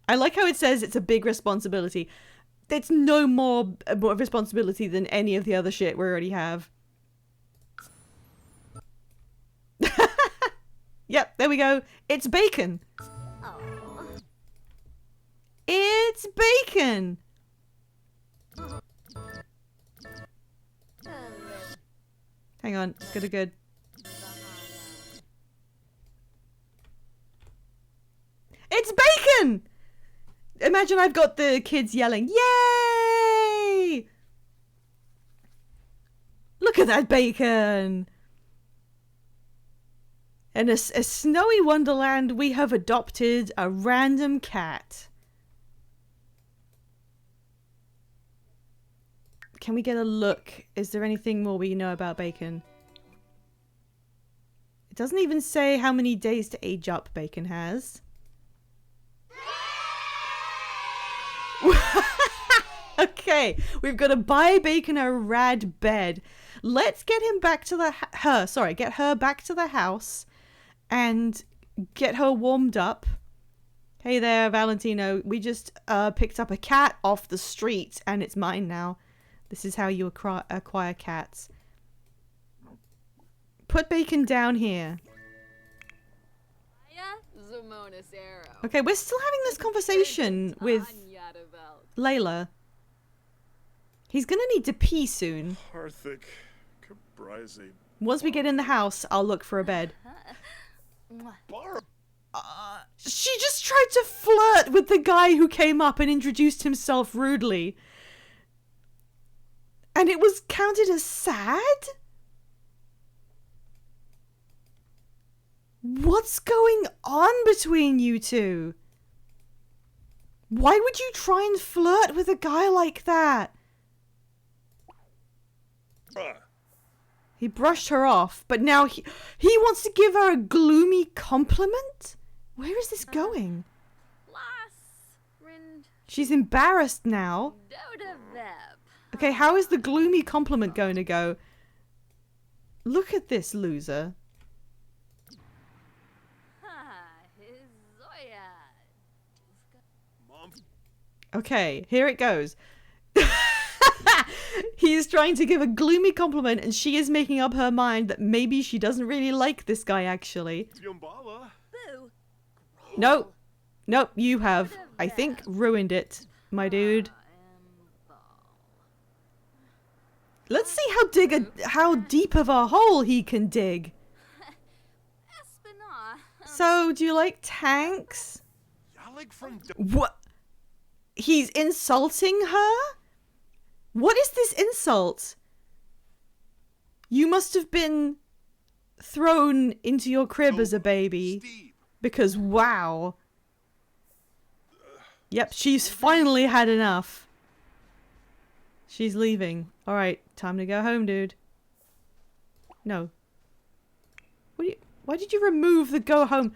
I like how it says it's a big responsibility. It's no more responsibility than any of the other shit we already have. Yep, there we go. It's Bacon. Oh. It's Bacon. Hang on, good. It's Bacon! Imagine I've got the kids yelling, yay! Look at that Bacon! In a snowy wonderland, we have adopted a random cat. Can we get a look? Is there anything more we know about Bacon? It doesn't even say how many days to age up Bacon has. Okay, we've got to buy Bacon a rad bed. Let's get him back to the get her back to the house and get her warmed up. Hey there, Valentino. We just picked up a cat off the street and it's mine now. This is how you acquire cats. Put Bacon down here. Okay, we're still having this conversation with Layla. He's gonna need to pee soon. Once we get in the house, I'll look for a bed. She just tried to flirt with the guy who came up and introduced himself rudely. And it was counted as sad? What's going on between you two? Why would you try and flirt with a guy like that? He brushed her off, but now he wants to give her a gloomy compliment? Where is this going? She's embarrassed now. Okay, how is the gloomy compliment going to go? Look at this loser. Okay, here it goes. He is trying to give a gloomy compliment and she is making up her mind that maybe she doesn't really like this guy actually. Nope. Nope, you have, I think, ruined it, my dude. Let's see how deep of a hole he can dig. So, do you like tanks? What? He's insulting her? What is this insult? You must have been thrown into your crib as a baby. Because, wow. Yep, she's finally had enough. She's leaving. Alright, time to go home, dude. No. Why did you remove the go home?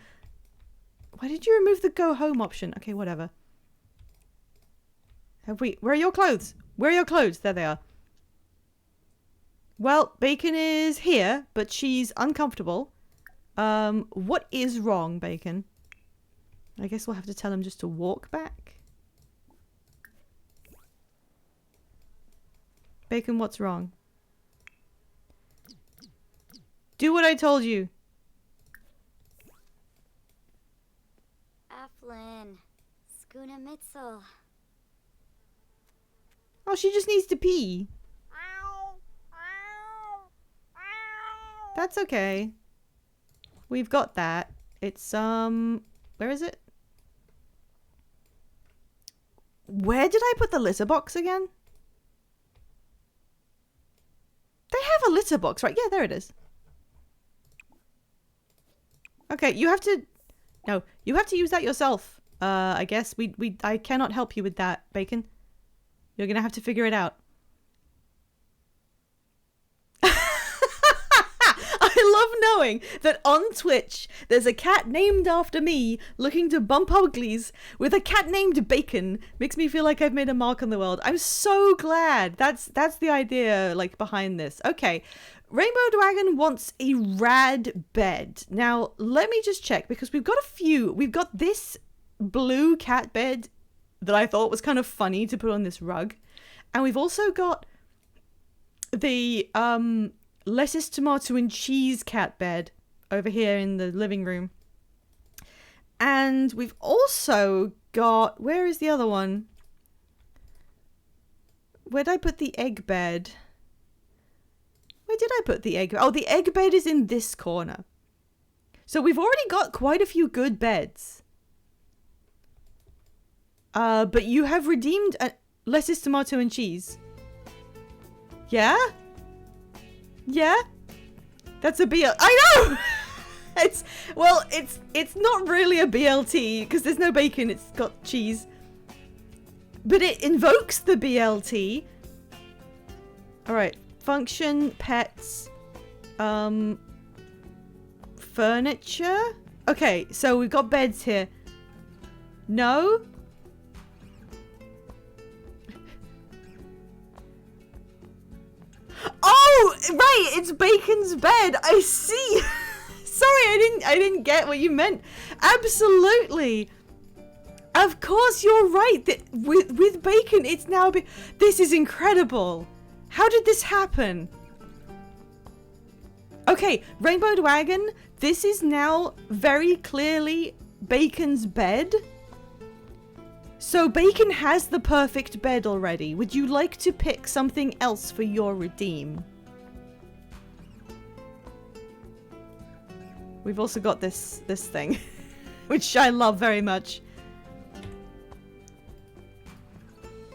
Why did you remove the go home option? Okay, whatever. Where are your clothes? Where are your clothes? There they are. Well, Bacon is here, but she's uncomfortable. What is wrong, Bacon? I guess we'll have to tell him just to walk back. Bacon, what's wrong? Do what I told you. Aflin. Skuna Mitzel. Oh, she just needs to pee. That's okay. We've got that. It's, where is it? Where did I put the litter box again? They have a litter box, right? Yeah, there it is. Okay, you have to... No, you have to use that yourself. I guess I cannot help you with that, Bacon. You're gonna have to figure it out. I love knowing that on Twitch there's a cat named after me looking to bump uglies with a cat named Bacon. Makes me feel like I've made a mark on the world. I'm so glad. That's the idea, like, behind this. Okay. Rainbow Dragon wants a rad bed. Now, let me just check because we've got a few. We've got this blue cat bed that I thought was kind of funny to put on this rug. And we've also got the lettuce, tomato, and cheese cat bed over here in the living room. And we've also got... Where is the other one? Where did I put the egg bed? Where did I put the egg? Oh, the egg bed is in this corner. So we've already got quite a few good beds. But you have redeemed a lettuce, tomato, and cheese. Yeah? Yeah? That's a beer. I know! It's not really a BLT because there's no bacon. It's got cheese, but it invokes the BLT. All right, function, pets, furniture. Okay, so we've got beds here. No. Oh, right, it's Bacon's bed. I see. Sorry, I didn't get what you meant. Absolutely. Of course, you're right. That with Bacon, it's now. This is incredible. How did this happen? Okay, Rainbow Wagon. This is now very clearly Bacon's bed. So Bacon has the perfect bed already. Would you like to pick something else for your redeem? We've also got this thing, which I love very much.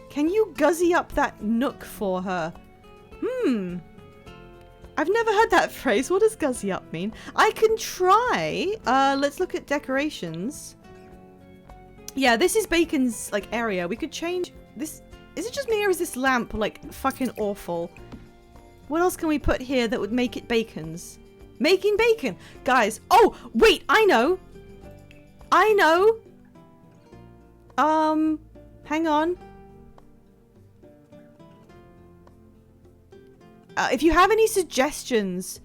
Can you guzzy up that nook for her? I've never heard that phrase. What does guzzy up mean? I can try. Let's look at decorations. Yeah, this is Bacon's, like, area. We could change this. Is it just me or is this lamp, like, fucking awful? What else can we put here that would make it Bacon's? Making bacon! Guys, oh, wait, I know! Hang on. If you have any suggestions,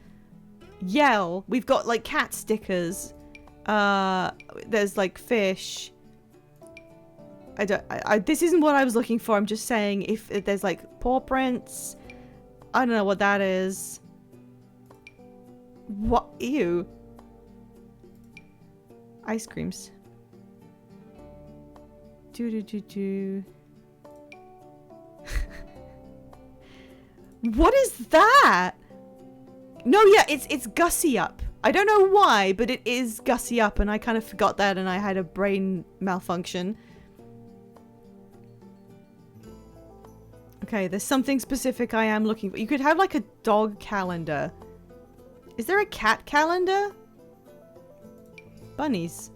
yell. We've got, like, cat stickers. There's, like, fish. This isn't what I was looking for. I'm just saying if there's like paw prints. I don't know what that is. What? Ew. Ice creams. Do. What is that? No, yeah, it's Gussy Up. I don't know why, but it is Gussy Up, and I kind of forgot that, and I had a brain malfunction. Okay, there's something specific I am looking for. You could have like a dog calendar. Is there a cat calendar? Bunnies.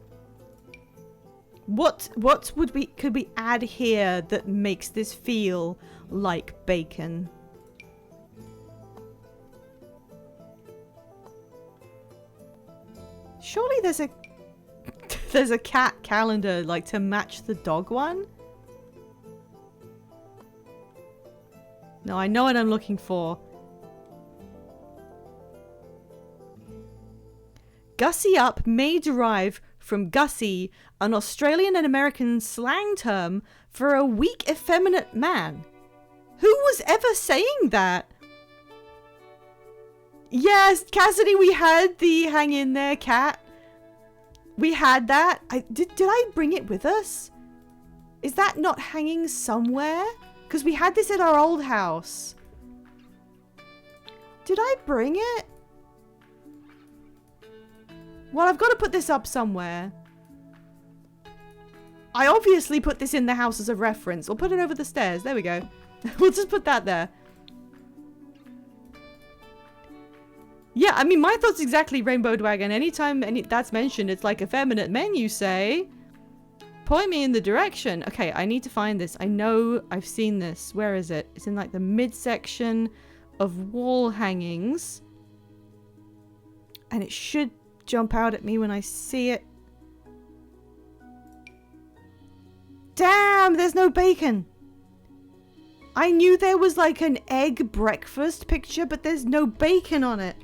What could we add here that makes this feel like Bacon? Surely there's a cat calendar like to match the dog one? No, I know what I'm looking for. Gussy up may derive from gussy, an Australian and American slang term for a weak, effeminate man. Who was ever saying that? Yes, Cassidy, we had the hang in there cat. We had that. Did I bring it with us? Is that not hanging somewhere? Because we had this at our old house. Did I bring it? Well, I've got to put this up somewhere. I obviously put this in the house as a reference. We'll put it over the stairs. There we go. We'll just put that there. Yeah, I mean, my thoughts exactly, Rainbow Dragon. Anytime that's mentioned, it's like effeminate men, you say. Point me in the direction. Okay, I need to find this. I know I've seen this. Where is it? It's in like the midsection of wall hangings. And it should jump out at me when I see it. Damn, there's no bacon. I knew there was like an egg breakfast picture, but there's no bacon on it.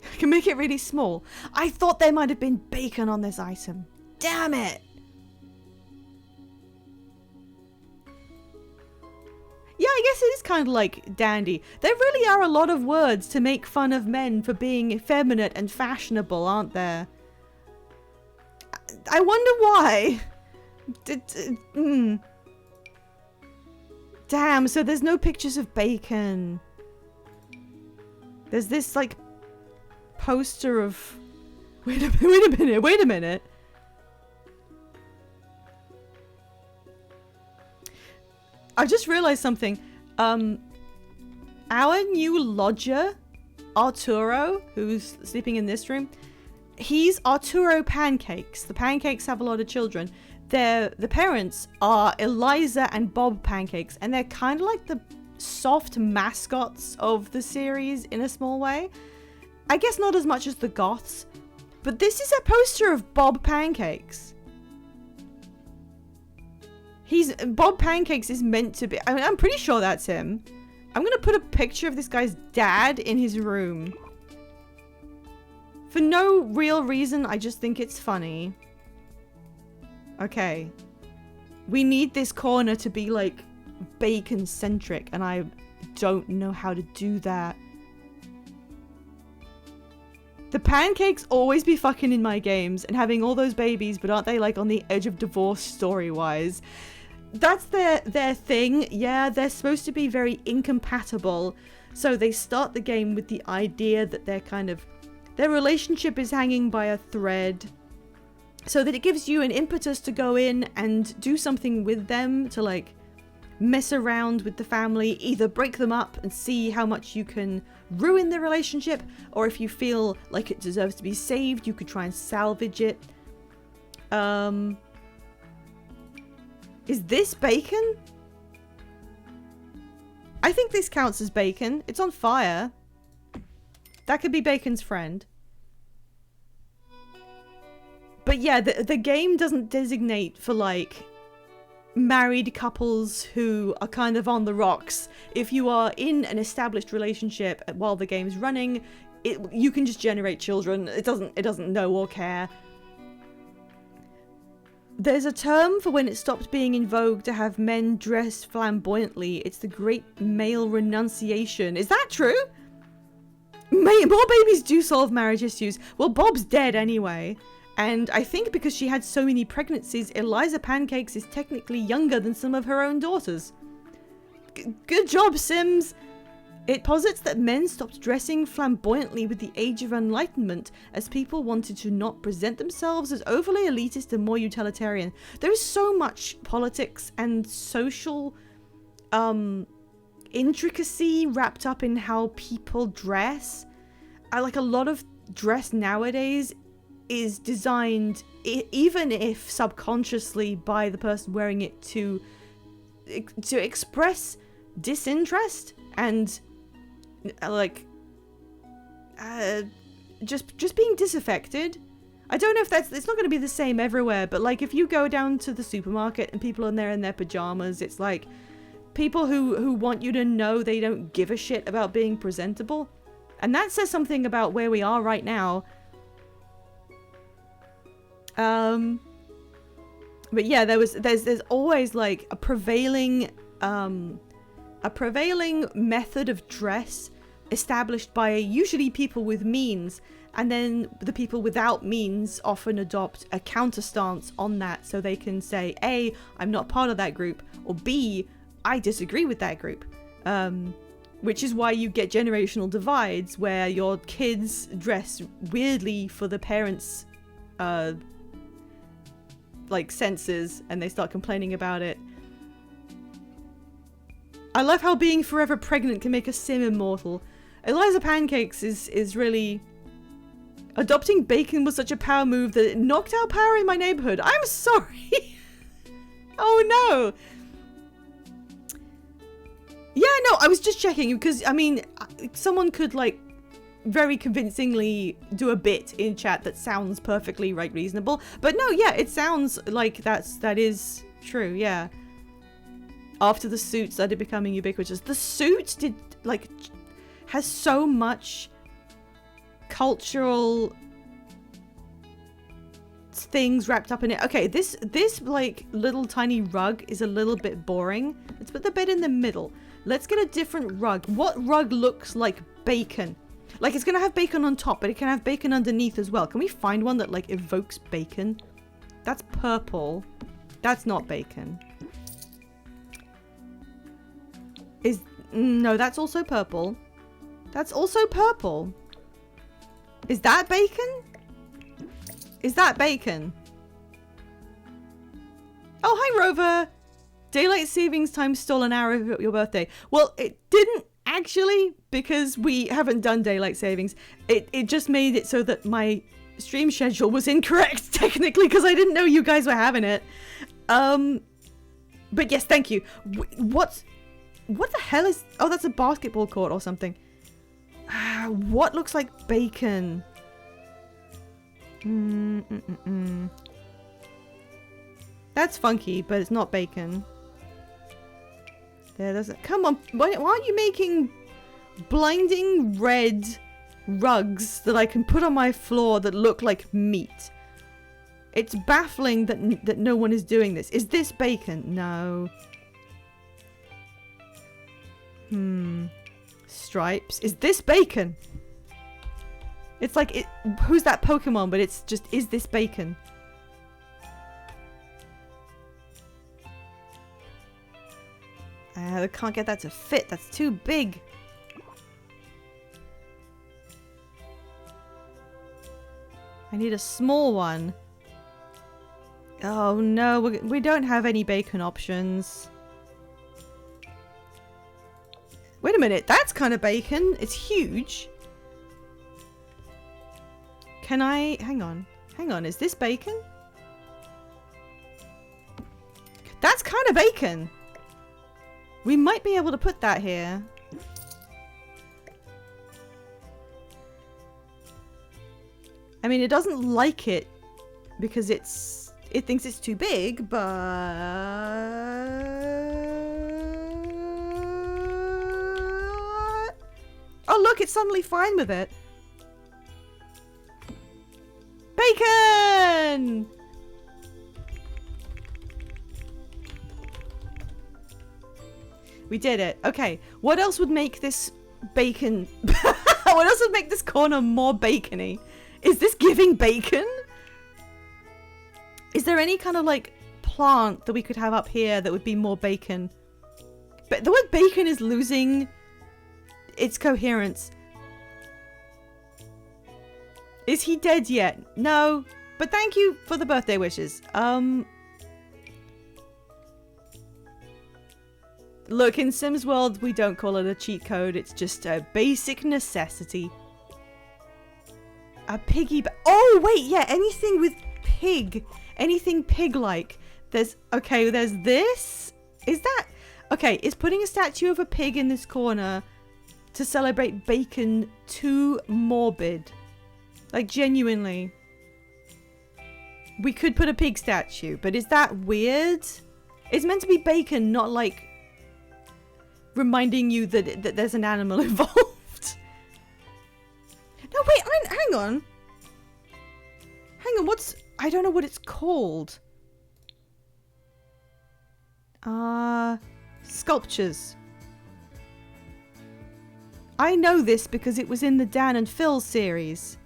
I can make it really small. I thought there might have been bacon on this item. Damn it. Yeah, I guess it is kind of like dandy. There really are a lot of words to make fun of men for being effeminate and fashionable, aren't there? I wonder why. Damn, so there's no pictures of bacon. There's this, like, poster of... Wait a minute. I just realized something. Our new lodger Arturo, who's sleeping in this room, he's Arturo Pancakes. The Pancakes have a lot of children. The parents are Eliza and Bob Pancakes, and they're kind of like the soft mascots of the series in a small way. I guess not as much as the Goths, but this is a poster of Bob Pancakes. Bob Pancakes is meant to be, I mean, I'm pretty sure that's him. I'm gonna put a picture of this guy's dad in his room. For no real reason, I just think it's funny. Okay. We need this corner to be like bacon-centric, and I don't know how to do that. The Pancakes always be fucking in my games and having all those babies, but aren't they like on the edge of divorce story-wise? That's their thing. Yeah, they're supposed to be very incompatible. So they start the game with the idea that their relationship is hanging by a thread, so that it gives you an impetus to go in and do something with them, to like mess around with the family, either break them up and see how much you can ruin the relationship, or if you feel like it deserves to be saved, you could try and salvage it. Is this bacon? I think this counts as bacon. It's on fire. That could be Bacon's friend. But yeah, the game doesn't designate for like married couples who are kind of on the rocks. If you are in an established relationship while the game's running, you can just generate children. It doesn't know or care. There's a term for when it stopped being in vogue to have men dress flamboyantly. It's the great male renunciation. Is that true? More babies do solve marriage issues. Well, Bob's dead anyway. And I think because she had so many pregnancies, Eliza Pancakes is technically younger than some of her own daughters. Good job, Sims! It posits that men stopped dressing flamboyantly with the Age of Enlightenment, as people wanted to not present themselves as overly elitist and more utilitarian. There is so much politics and social intricacy wrapped up in how people dress. Like a lot of dress nowadays is designed, even if subconsciously by the person wearing it, to express disinterest and just being disaffected. I don't know if it's not going to be the same everywhere, but like if you go down to the supermarket and people are there in their pajamas, it's like people who want you to know they don't give a shit about being presentable. And that says something about where we are right now. But yeah, there's always like a prevailing method of dress established by usually people with means, and then the people without means often adopt a counter stance on that, so they can say, A, I'm not part of that group, or B, I disagree with that group. Which is why you get generational divides where your kids dress weirdly for the parents' like senses, and they start complaining about it. I love how being forever pregnant can make a sim immortal. Eliza Pancakes is really... Adopting bacon was such a power move that it knocked out power in my neighborhood. I'm sorry. Oh no. Yeah, no, I was just checking because, I mean, someone could like very convincingly do a bit in chat that sounds perfectly reasonable, but no, yeah, it sounds like that is true. Yeah, after the suit started becoming ubiquitous, the suit has so much cultural things wrapped up in it. Okay, this like little tiny rug is a little bit boring. Let's put the bed in the middle. Let's get a different rug. What rug looks like bacon? Like, it's gonna have bacon on top, but it can have bacon underneath as well. Can we find one that, like, evokes bacon? That's purple. That's not bacon. No, that's also purple. That's also purple. Is that bacon? Is that bacon? Oh, hi, Rover. Daylight savings time stole an hour of your birthday. Well, it didn't actually, because we haven't done daylight savings, it just made it so that my stream schedule was incorrect technically because I didn't know you guys were having it. But yes, thank you. What the hell is... Oh, that's a basketball court or something. What looks like bacon? That's funky, but it's not bacon. There doesn't... Come on, why aren't you making blinding red rugs that I can put on my floor that look like meat? It's baffling that no one is doing this. Is this bacon? No. Stripes. Is this bacon? It's like, who's that Pokemon? But it's just, is this bacon? I can't get that to fit. That's too big. I need a small one. Oh no, we don't have any bacon options. Wait a minute, that's kind of bacon. It's huge. Can I... Hang on. Hang on, is this bacon? That's kind of bacon. We might be able to put that here. I mean, it doesn't like it because it thinks it's too big, but... Oh, look, it's suddenly fine with it. Bacon! We did it. Okay, what else would make this bacon... What else would make this corner more bacony? Is this giving bacon? Is there any kind of like plant that we could have up here that would be more bacon? But the word bacon is losing its coherence. Is he dead yet? No. But thank you for the birthday wishes. Look, in Sims World, we don't call it a cheat code. It's just a basic necessity. A piggy... Oh, wait, yeah. Anything with pig. Anything pig-like. There's... Okay, there's this. Is that... Okay, is putting a statue of a pig in this corner to celebrate bacon too morbid? Like, genuinely. We could put a pig statue, but is that weird? It's meant to be bacon, not like... reminding you that there's an animal involved. No, wait, hang on. Hang on, what's... I don't know what it's called. Sculptures. I know this because it was in the Dan and Phil series.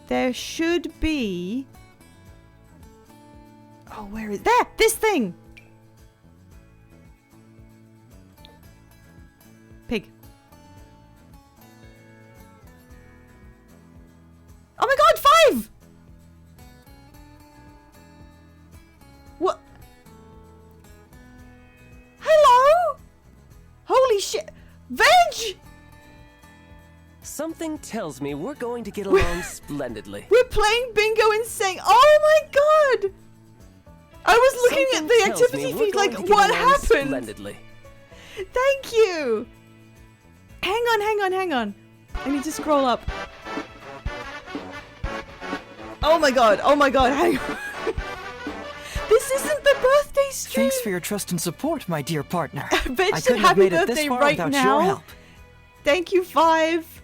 There should be... Oh, where is... There! This thing! Pig. Oh my god, 5! What? Hello? Holy shit. Veg! Something tells me we're going to get along splendidly. We're playing bingo and saying, oh my god! I was looking at the activity feed like, what happened? Splendidly. Thank you! Hang on. I need to scroll up. Oh my god, hang on. This isn't the birthday stream! Thanks for your trust and support, my dear partner. Veg I said couldn't have happy made it this birthday far right without now. your help. Thank you, 5.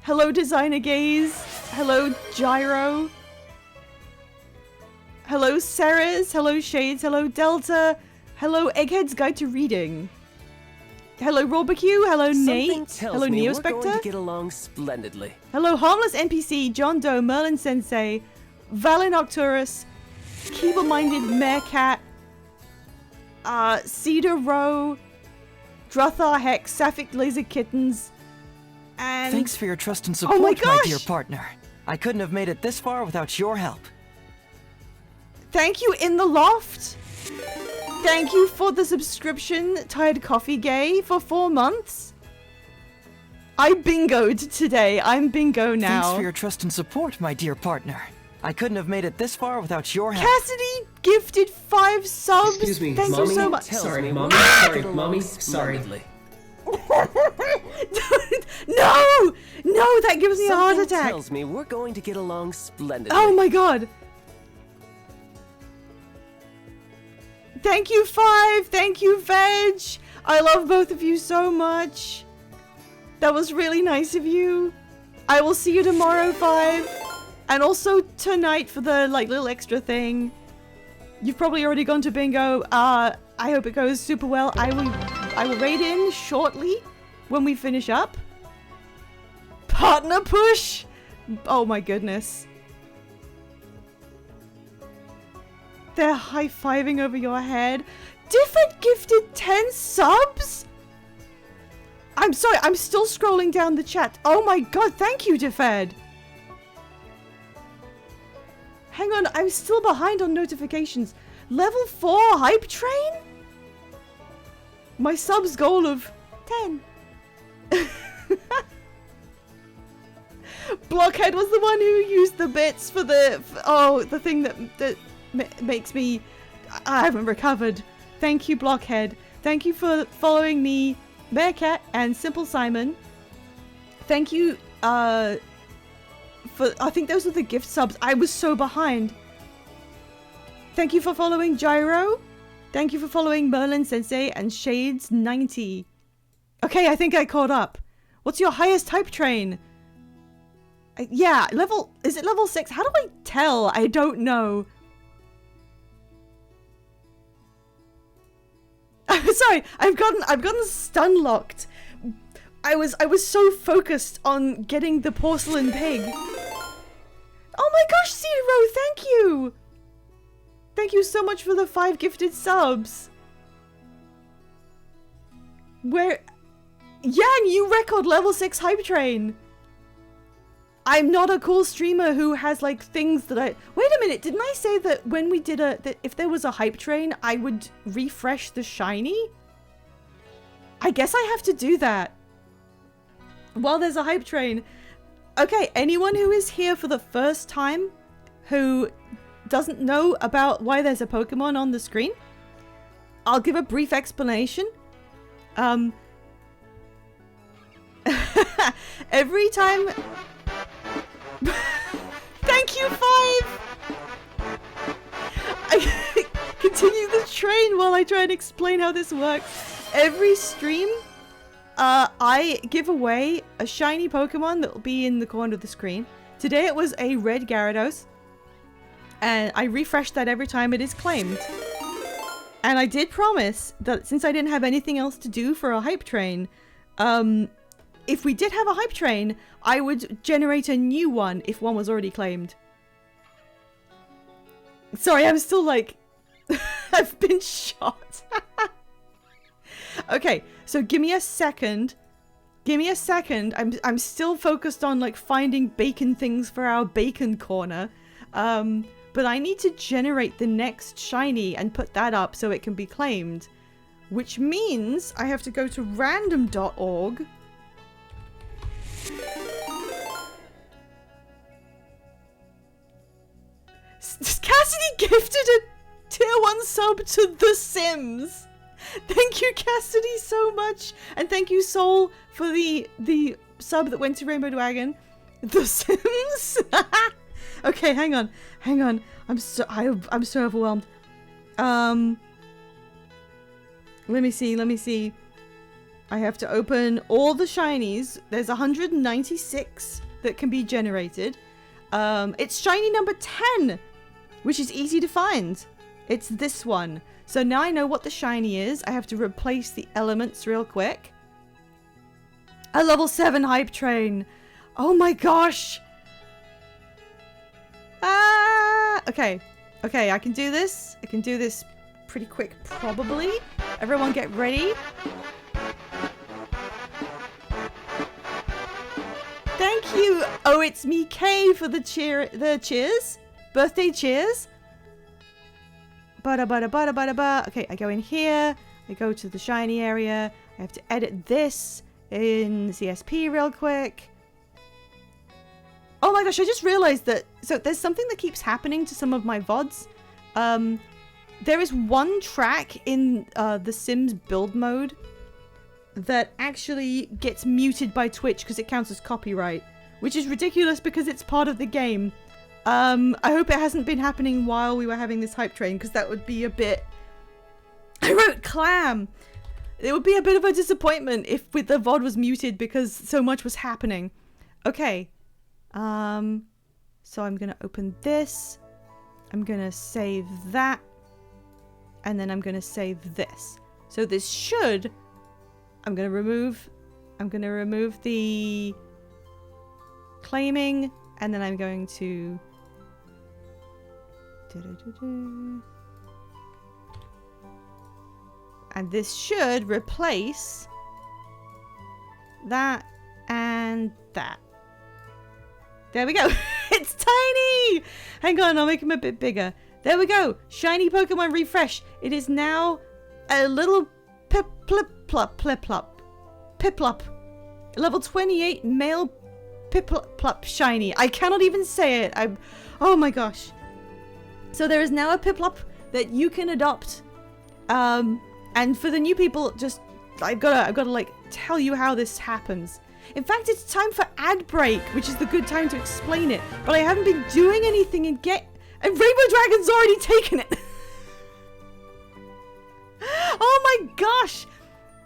Hello, Designer Gaze. Hello, Gyro. Hello, Ceres. Hello, Shades. Hello, Delta. Hello, Egghead's Guide to Reading. Hello, Robacue. Hello, Nate. Hello, me Neo we're going Spectre. to get along splendidly. Hello, Harmless NPC, John Doe, Merlin Sensei, Valin Octurus, Keeble-Minded Meerkat, Cedar Row, Druthar Hex, Sapphic Laser Kittens, and... Thanks for your trust and Oh support, my my gosh! dear partner. I couldn't have made it this far without your help. Thank you, In the Loft. Thank you for the subscription, Tired Coffee Gay, for 4 months. I bingoed today. I'm bingo now. Thanks for your trust and support, my dear partner. I couldn't have made it this far without your help. Cassidy gifted 5 subs. Excuse me, Thank mommy. you so much. Sorry, mommy. We're gonna Sorry, get along mommy. Sorry. splendidly. No! No, that gives me a heart Something attack. tells me we're going to get along splendidly. Oh my god. Thank you, 5. Thank you, Veg. I love both of you so much. That was really nice of you. I will see you tomorrow, 5. And also tonight for the little extra thing. You've probably already gone to bingo. I hope it goes super well. I will raid in shortly when we finish up. Partner push. Oh my goodness. They're high-fiving over your head. Diffid gifted 10 subs? I'm sorry, I'm still scrolling down the chat. Oh my god, thank you, Diffed. Hang on, I'm still behind on notifications. Level 4 hype train? My subs goal of 10. Blockhead was the one who used the bits for the thing that makes me. I haven't recovered. Thank you, Blockhead. Thank you for following me, Bearcat and Simple Simon. Thank you for, I think those are the gift subs. I was so behind. Thank you for following Gyro. Thank you for following Merlin Sensei and Shades90. Okay, I think I caught up. What's your highest type train? Yeah, is it level 6? How do I tell? I don't know. Sorry, I've gotten stun locked. I was so focused on getting the porcelain pig. Oh my gosh, Zero, thank you. Thank you so much for the 5 gifted subs. Yeah, new record, level 6 hype train. I'm not a cool streamer who has things that I... Wait a minute, didn't I say that when we did that if there was a hype train, I would refresh the shiny? I guess I have to do that. While there's a hype train. Okay, anyone who is here for the first time who doesn't know about why there's a Pokemon on the screen, I'll give a brief explanation. Every time... Thank you, 5! I continue the train while I try and explain how this works. Every stream, I give away a shiny Pokemon that will be in the corner of the screen. Today it was a red Gyarados. And I refresh that every time it is claimed. And I did promise that since I didn't have anything else to do for a hype train, if we did have a hype train, I would generate a new one if one was already claimed. Sorry, I'm still I've been shot. Okay, so give me a second. Give me a second. I'm still focused on finding bacon things for our bacon corner. But I need to generate the next shiny and put that up so it can be claimed. Which means I have to go to random.org. Cassidy gifted a tier 1 sub to The Sims. Thank you, Cassidy, so much. And thank you, Soul, for the sub that went to Rainbow Dragon. The Sims? Okay, hang on. I'm so overwhelmed. Let me see. I have to open all the shinies. There's 196 that can be generated. It's shiny number 10, which is easy to find. It's this one. So now I know what the shiny is. I have to replace the elements real quick. A level 7 hype train. Oh my gosh. Okay, I can do this. I can do this pretty quick, probably. Everyone get ready. Thank you. Oh, it's me, Kay, for the cheers. Birthday cheers. Okay, I go in here. I go to the shiny area. I have to edit this in CSP real quick. Oh my gosh, I just realized that... So there's something that keeps happening to some of my VODs. There is one track in The Sims build mode that actually gets muted by Twitch because it counts as copyright, which is ridiculous because it's part of the game. I hope it hasn't been happening while we were having this hype train, because that would be a bit... I wrote clam! It would be a bit of a disappointment if the VOD was muted because so much was happening. Okay. So I'm gonna open this. I'm gonna save that. And then I'm gonna save this. So this should... I'm gonna remove the claiming, and then I'm going to... And this should replace that and that. There we go. It's tiny! Hang on, I'll make him a bit bigger. There we go. Shiny Pokemon refresh. It is now a little Piplup. Level 28 male Piplup shiny. I cannot even say it. Oh my gosh. So there is now a Piplup that you can adopt. And for the new people, just I've gotta like tell you how this happens. In fact, it's time for ad break, which is the good time to explain it. But I haven't been doing anything and Rainbow Dragon's already taken it. Oh my gosh.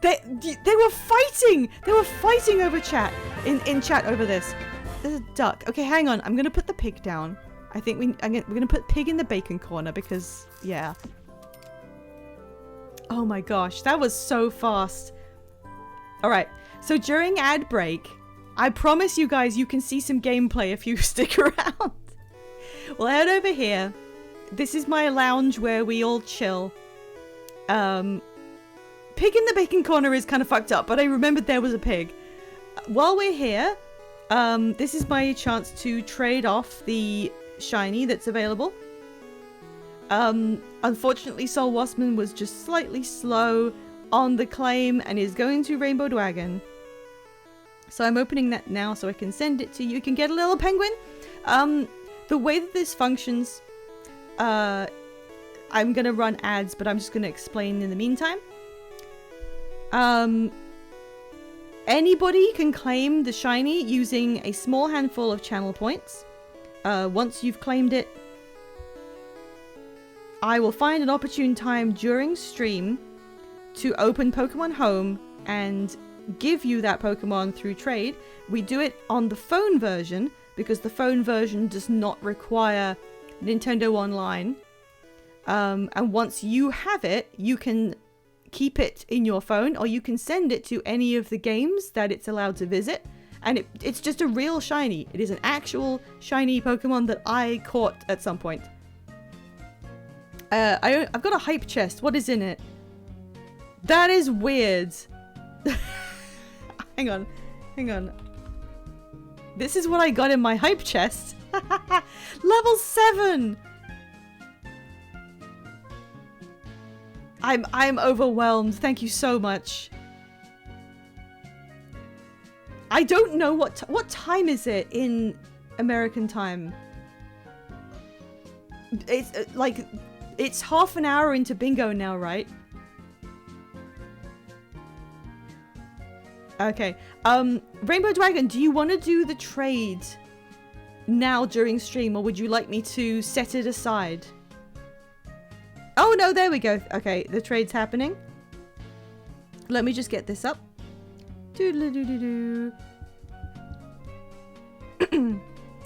They were fighting. They were fighting over chat. In chat over this. There's a duck. Okay, hang on. I'm gonna put the pig down. I think we're gonna put pig in the bacon corner because yeah. Oh my gosh, that was so fast. All right. So during ad break, I promise you guys you can see some gameplay if you stick around. We'll head over here. This is my lounge where we all chill. Pig in the bacon corner is kind of fucked up, but I remembered there was a pig. While we're here, this is my chance to trade off the shiny that's available. Unfortunately, Soul Waspman was just slightly slow on the claim and is going to Rainbow Dragon. So I'm opening that now so I can send it to you. You can get a little penguin. The way that this functions, I'm going to run ads, but I'm just going to explain in the meantime. Anybody can claim the shiny using a small handful of channel points. Once you've claimed it, I will find an opportune time during stream to open Pokemon Home and give you that Pokemon through trade. We do it on the phone version because the phone version does not require Nintendo Online. And once you have it, you can keep it in your phone or you can send it to any of the games that it's allowed to visit. And it's just a real shiny. It is an actual shiny Pokemon that I caught at some point. I've got a hype chest. What is in it? That is weird. Hang on. This is what I got in my hype chest. Level 7. I'm overwhelmed. Thank you so much. I don't know what time is it in American time. It's like it's half an hour into bingo now, right? Okay. Rainbow Dragon, do you want to do the trade now during stream, or would you like me to set it aside? Oh no, there we go. Okay, the trade's happening. Let me just get this up. Doodle-doo-doo-doo.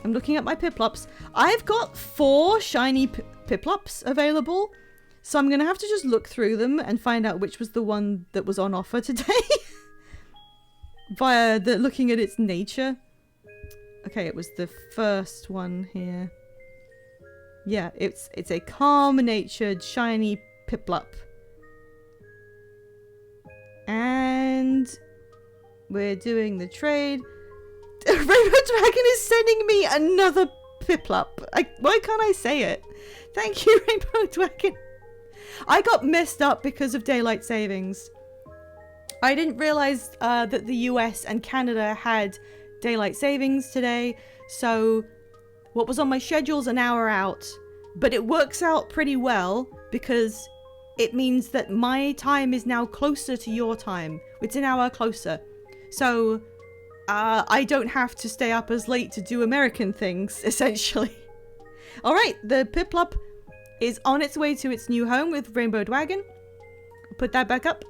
I'm looking at my Piplups. I've got 4 shiny Piplups available, so I'm gonna have to just look through them and find out which was the one that was on offer today. Via looking at its nature. Okay, it was the first one here. Yeah, it's a calm-natured, shiny Piplup. And we're doing the trade. Rainbow Dragon is sending me another Piplup. Why can't I say it? Thank you, Rainbow Dragon. I got messed up because of daylight savings. I didn't realize that the US and Canada had daylight savings today, so what was on my schedule's an hour out, but it works out pretty well because it means that my time is now closer to your time. It's an hour closer. So I don't have to stay up as late to do American things, essentially. Alright, the Piplup is on its way to its new home with Rainbow Dragon. Put that back up.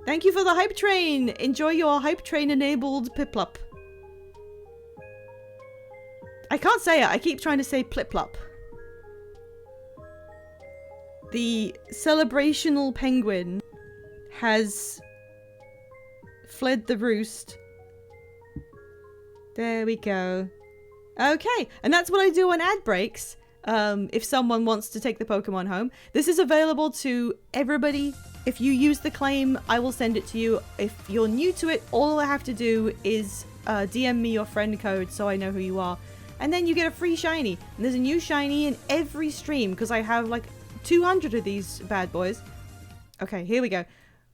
Thank you for the hype train. Enjoy your hype train enabled Piplup. I can't say it. I keep trying to say Pliplup. The celebrational penguin has fled the roost. There we go. Okay, and that's what I do on ad breaks. If someone wants to take the Pokemon home. This is available to everybody. If you use the claim, I will send it to you. If you're new to it, all I have to do is DM me your friend code so I know who you are. And then you get a free shiny. And there's a new shiny in every stream because I have like 200 of these bad boys. Okay, here we go.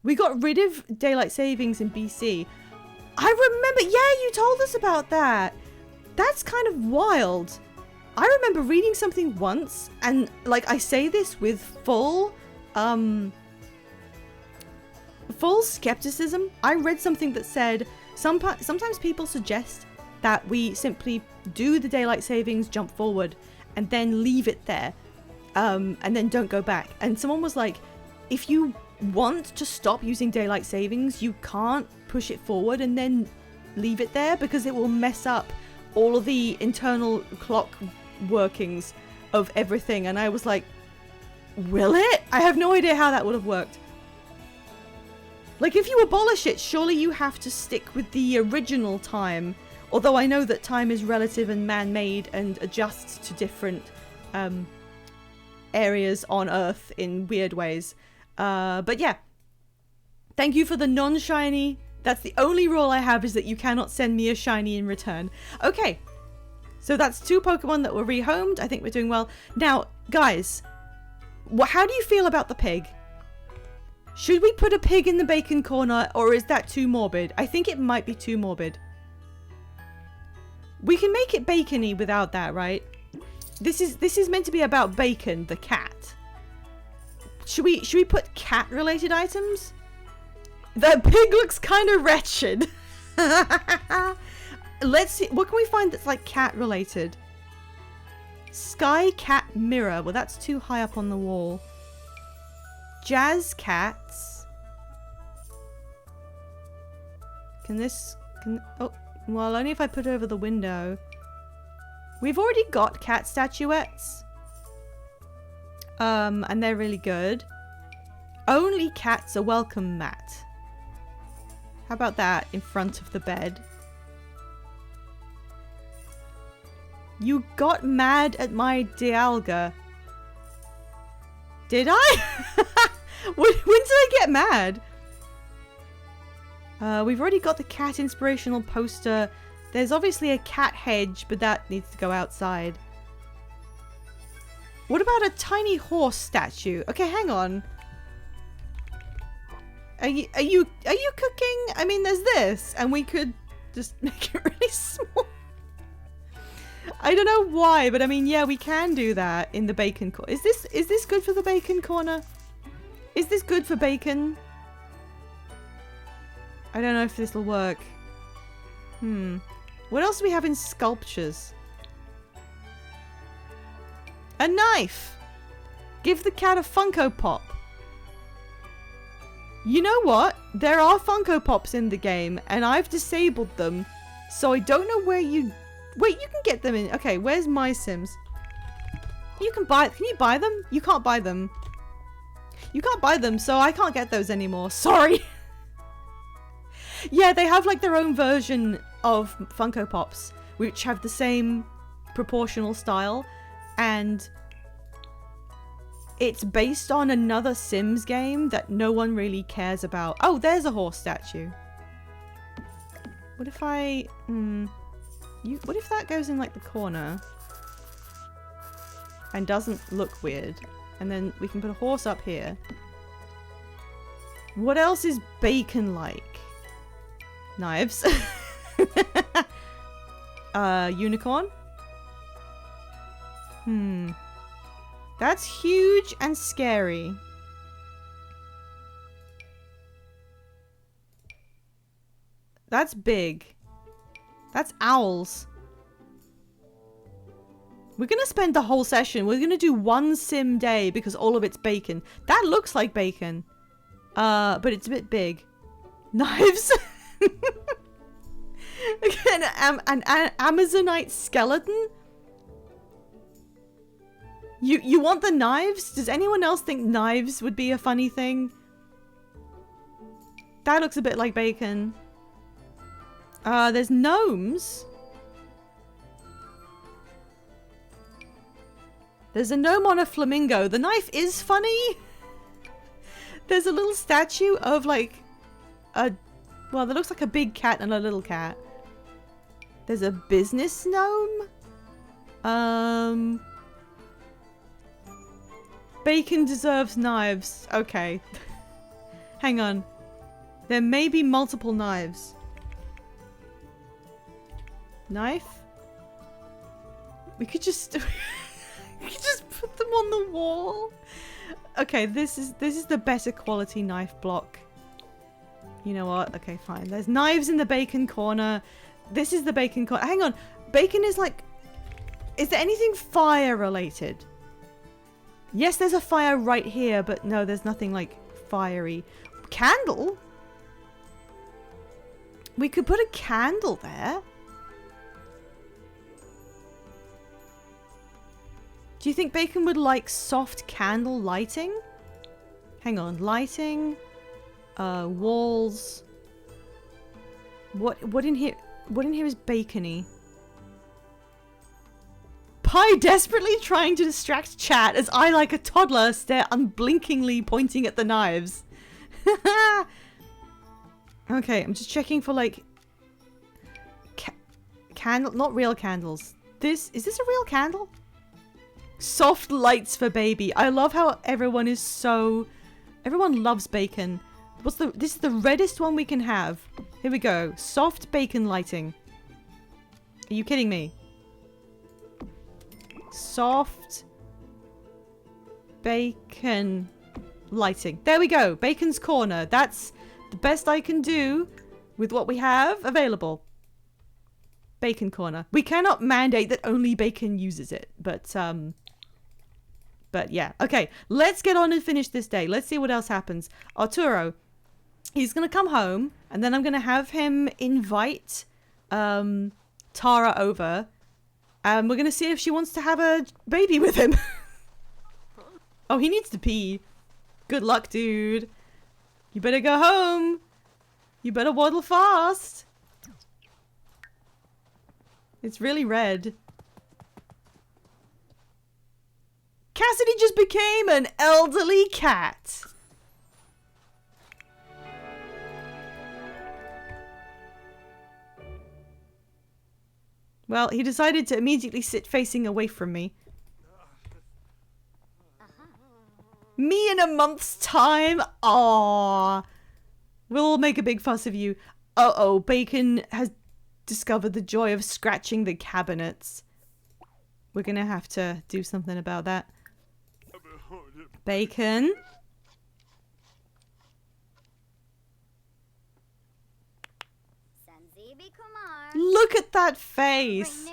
We got rid of daylight savings in BC. I remember, yeah, you told us about that. That's kind of wild. I remember reading something once, and like I say this with full skepticism. I read something that said sometimes people suggest that we simply do the daylight savings, jump forward, and then leave it there, and then don't go back. And someone was like, if you want to stop using daylight savings, you can't push it forward and then leave it there because it will mess up all of the internal clock workings of everything. And I was like, will it? I have no idea how that would have worked. Like, if you abolish it, surely you have to stick with the original time. Although I know that time is relative and man-made and adjusts to different areas on Earth in weird ways. But yeah. Thank you for the non-shiny. That's the only rule I have, is that you cannot send me a shiny in return. Okay. So that's 2 Pokemon that were rehomed. I think we're doing well. Now, guys, how do you feel about the pig? Should we put a pig in the bacon corner, or is that too morbid? I think it might be too morbid. We can make it bacony without that, right? This is meant to be about Bacon, the cat. Should we put cat-related items? The pig looks kind of wretched. Let's see. What can we find that's like cat-related? Sky cat mirror. Well, that's too high up on the wall. Jazz cats. Oh, well, only if I put it over the window. We've already got cat statuettes. And they're really good. Only cats are welcome mat. How about that in front of the bed? You got mad at my Dialga. Did I? When did I get mad? We've already got the cat inspirational poster. There's obviously a cat hedge, but that needs to go outside. What about a tiny horse statue? Okay, hang on. Are you cooking? I mean, there's this, and we could just make it really small. I don't know why, but I mean, yeah, we can do that in the bacon corner. Is this good for the bacon corner? Is this good for bacon? I don't know if this will work. What else do we have in sculptures? A knife! Give the cat a Funko Pop. You know what? There are Funko Pops in the game, and I've disabled them. So I don't know where you... Wait, you can get them in... Okay, where's My Sims? You can buy... Can you buy them? You can't buy them. You can't buy them, so I can't get those anymore. Sorry! Yeah, they have like their own version of Funko Pops, which have the same proportional style, and it's based on another Sims game that no one really cares about. Oh, there's a horse statue. What if I... what if that goes in like the corner and doesn't look weird? And then we can put a horse up here. What else is bacon like? Knives. Unicorn. That's huge and scary. That's big. That's owls. We're gonna spend the whole session. We're gonna do one sim day because all of it's bacon. That looks like bacon. But it's a bit big. Knives. Again, an Amazonite skeleton? You want the knives? Does anyone else think knives would be a funny thing? That looks a bit like bacon. There's gnomes. There's a gnome on a flamingo. The knife is funny. There's a little statue of like a... Well, that looks like a big cat and a little cat. There's a business gnome. Bacon deserves knives. Okay. Hang on. There may be multiple knives. Knife? We could just... we could just put them on the wall. Okay, this is the better quality knife block. You know what? Okay, fine. There's knives in the bacon corner. This is the bacon corner. Hang on. Bacon is like... Is there anything fire related? Yes, there's a fire right here, but no, there's nothing like fiery. Candle? We could put a candle there. Do you think bacon would like soft candle lighting? Hang on, lighting, walls. What in here? What in here is bacony? Pie desperately trying to distract chat as I, like a toddler, stare unblinkingly pointing at the knives. Okay, I'm just checking for like candle, not real candles. Is this a real candle? Soft lights for baby. I love how everyone is so... Everyone loves bacon. This is the reddest one we can have. Here we go. Soft bacon lighting. Are you kidding me? Soft bacon lighting. There we go. Bacon's corner. That's the best I can do with what we have available. Bacon corner. We cannot mandate that only bacon uses it, but yeah. Okay, let's get on and finish this day. Let's see what else happens. Arturo, he's gonna come home, and then I'm gonna have him invite Tara over. And we're gonna see if she wants to have a baby with him. Oh, he needs to pee. Good luck, dude. You better go home. You better waddle fast. It's really red. Cassidy just became an elderly cat. Well, he decided to immediately sit facing away from me. Me in a month's time? Aww. We'll all make a big fuss of you. Uh-oh, Bacon has discovered the joy of scratching the cabinets. We're gonna have to do something about that. Bacon? Look at that face!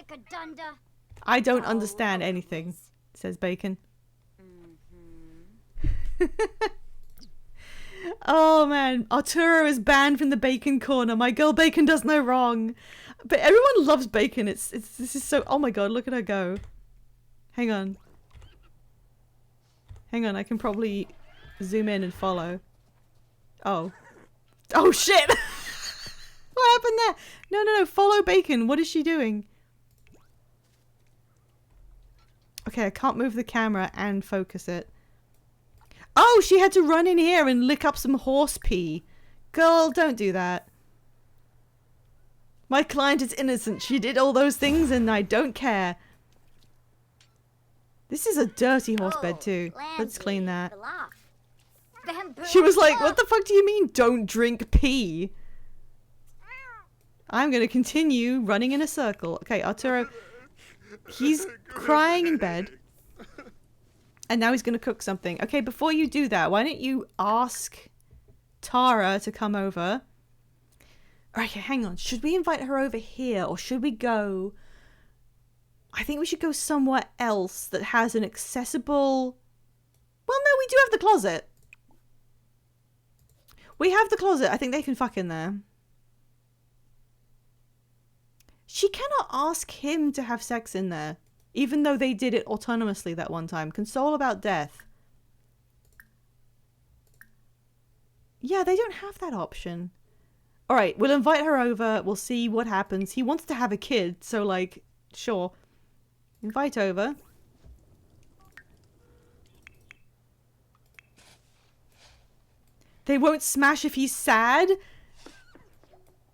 I don't understand anything, says Bacon. Oh man, Arturo is banned from the Bacon corner. My girl Bacon does no wrong. But everyone loves Bacon. This is so... Oh my god, look at her go. Hang on. Hang on, I can probably zoom in and follow. Oh. Oh shit! What happened there? No, follow Bacon. What is she doing? Okay, I can't move the camera and focus it. Oh, she had to run in here and lick up some horse pee. Girl, don't do that. My client is innocent. She did all those things and I don't care. This is a dirty horse bed too. Let's Landsy, clean that. Belaf. Bamboo. She was like, what the fuck do you mean don't drink pee? I'm gonna continue running in a circle. Okay, Arturo, he's crying in bed. And now he's gonna cook something. Okay, before you do that, why don't you ask Tara to come over? Okay, hang on. Should we invite her over here or should we go... I think we should go somewhere else that has an accessible... Well, no, we do have the closet. We have the closet. I think they can fuck in there. She cannot ask him to have sex in there, even though they did it autonomously that one time. Console about death. Yeah, they don't have that option. All right, we'll invite her over. We'll see what happens. He wants to have a kid, so like, sure. Invite over. They won't smash if he's sad.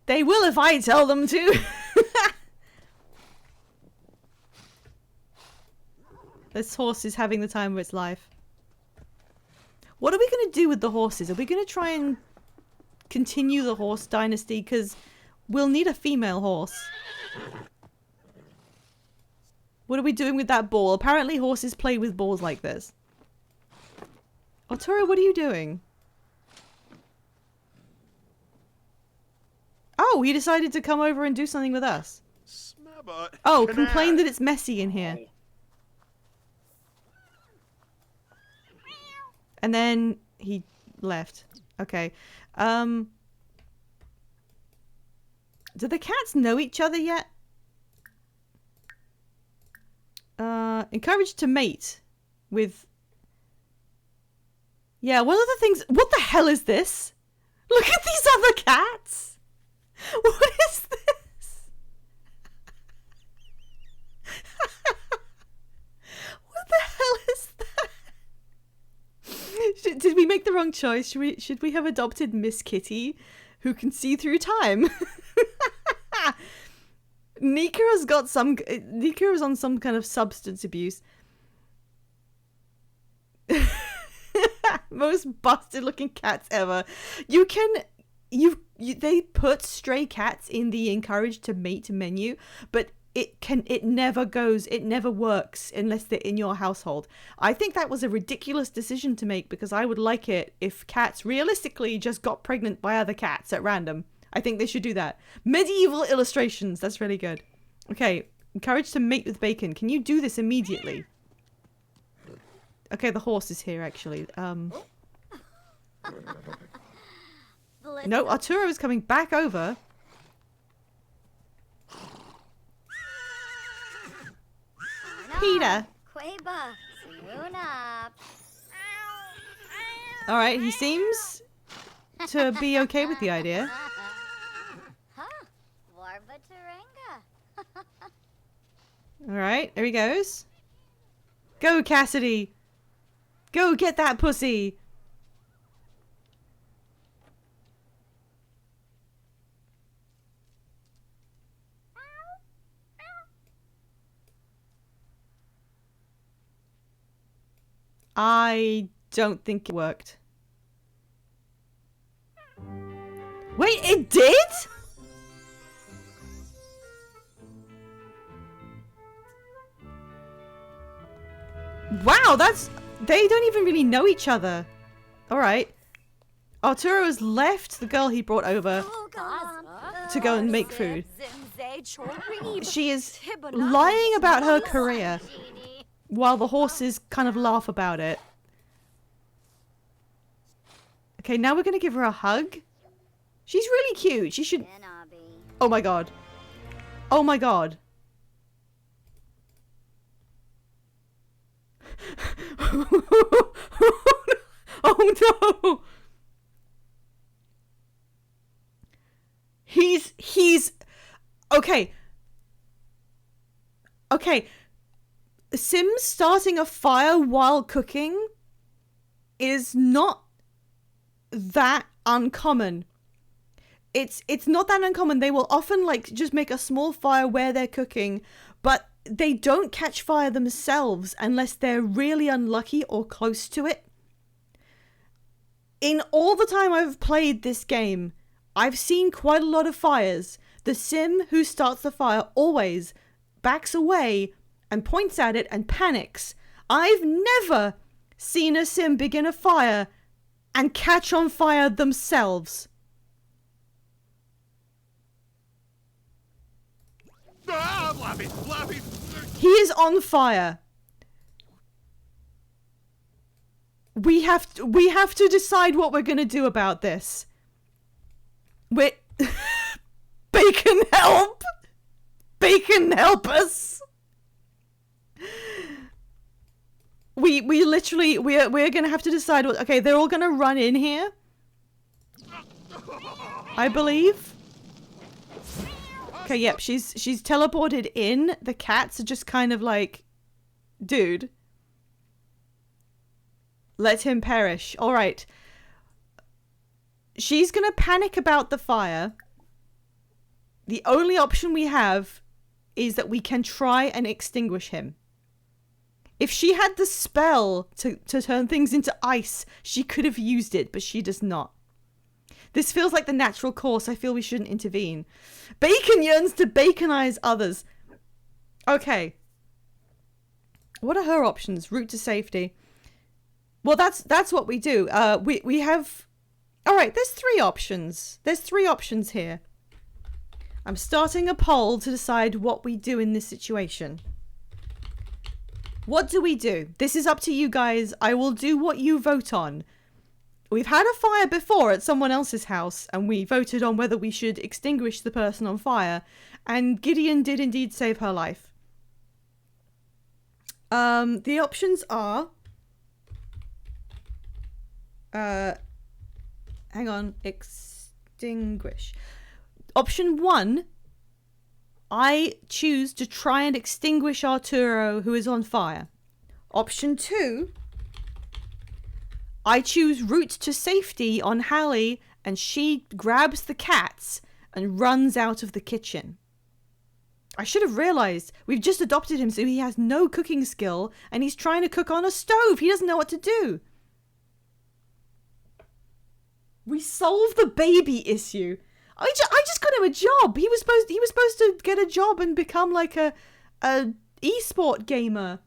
They will if I tell them to. This horse is having the time of its life. What are we going to do with the horses? Are we going to try and continue the horse dynasty? Because we'll need a female horse. What are we doing with that ball? Apparently horses play with balls like this. Arturo, what are you doing? Oh, he decided to come over and do something with us. Oh, complain that it's messy in here. And then he left. Okay. Do the cats know each other yet? Encouraged to mate with... Yeah, one of the things... What the hell is this? Look at these other cats! What is this? What the hell is that? Did we make the wrong choice? Should we have adopted Miss Kitty, who can see through time? Nika is on some kind of substance abuse. Most busted looking cats ever. They put stray cats in the encouraged to mate menu, but it never works unless they're in your household. I think that was a ridiculous decision to make because I would like it if cats realistically just got pregnant by other cats at random. I think they should do that. Medieval illustrations. That's really good. Okay. Encouraged to mate with bacon. Can you do this immediately? Okay, the horse is here actually. No, Arturo is coming back over. Peter. Queba. Suna. All right, he seems to be okay with the idea. Warba Turanga. All right, there he goes. Go, Cassidy. Go get that pussy. I don't think it worked. Wait, it did? Wow, they don't even really know each other. Alright. Arturo has left the girl he brought over to go and make food. She is lying about her career while the horses kind of laugh about it. Okay, now we're going to give her a hug. She's really cute. She should... Oh my god. Oh my god. Oh no. He's okay. Okay. Sims starting a fire while cooking is not that uncommon. It's not that uncommon. They will often like just make a small fire where they're cooking, but they don't catch fire themselves unless they're really unlucky or close to it. In all the time I've played this game, I've seen quite a lot of fires. The sim who starts the fire always backs away and points at it and panics. I've never seen a sim begin a fire and catch on fire themselves. He is on fire. We have to decide what we're going to do about this. Bacon, help! Bacon, help us! We're going to have to decide what... Okay, they're all going to run in here. I believe. Okay, yep, she's teleported in. The cats are just kind of like, dude, let him perish. All right. She's gonna panic about the fire. The only option we have is that we can try and extinguish him. If she had the spell to turn things into ice, she could have used it, but she does not. This feels like the natural course. I feel we shouldn't intervene. Bacon yearns to baconize others. Okay. What are her options? Route to safety. Well, that's what we do. We have... Alright, there's 3 options. There's 3 options here. I'm starting a poll to decide what we do in this situation. What do we do? This is up to you guys. I will do what you vote on. We've had a fire before at someone else's house, and we voted on whether we should extinguish the person on fire, and Gideon did indeed save her life. The options are... hang on. Extinguish. Option 1, I choose to try and extinguish Arturo, who is on fire. Option 2... I choose route to safety on Hallie, and she grabs the cats and runs out of the kitchen. I should have realized we've just adopted him, so he has no cooking skill, and he's trying to cook on a stove. He doesn't know what to do. We solved the baby issue. I just got him a job. He was supposed to get a job and become like a esport gamer.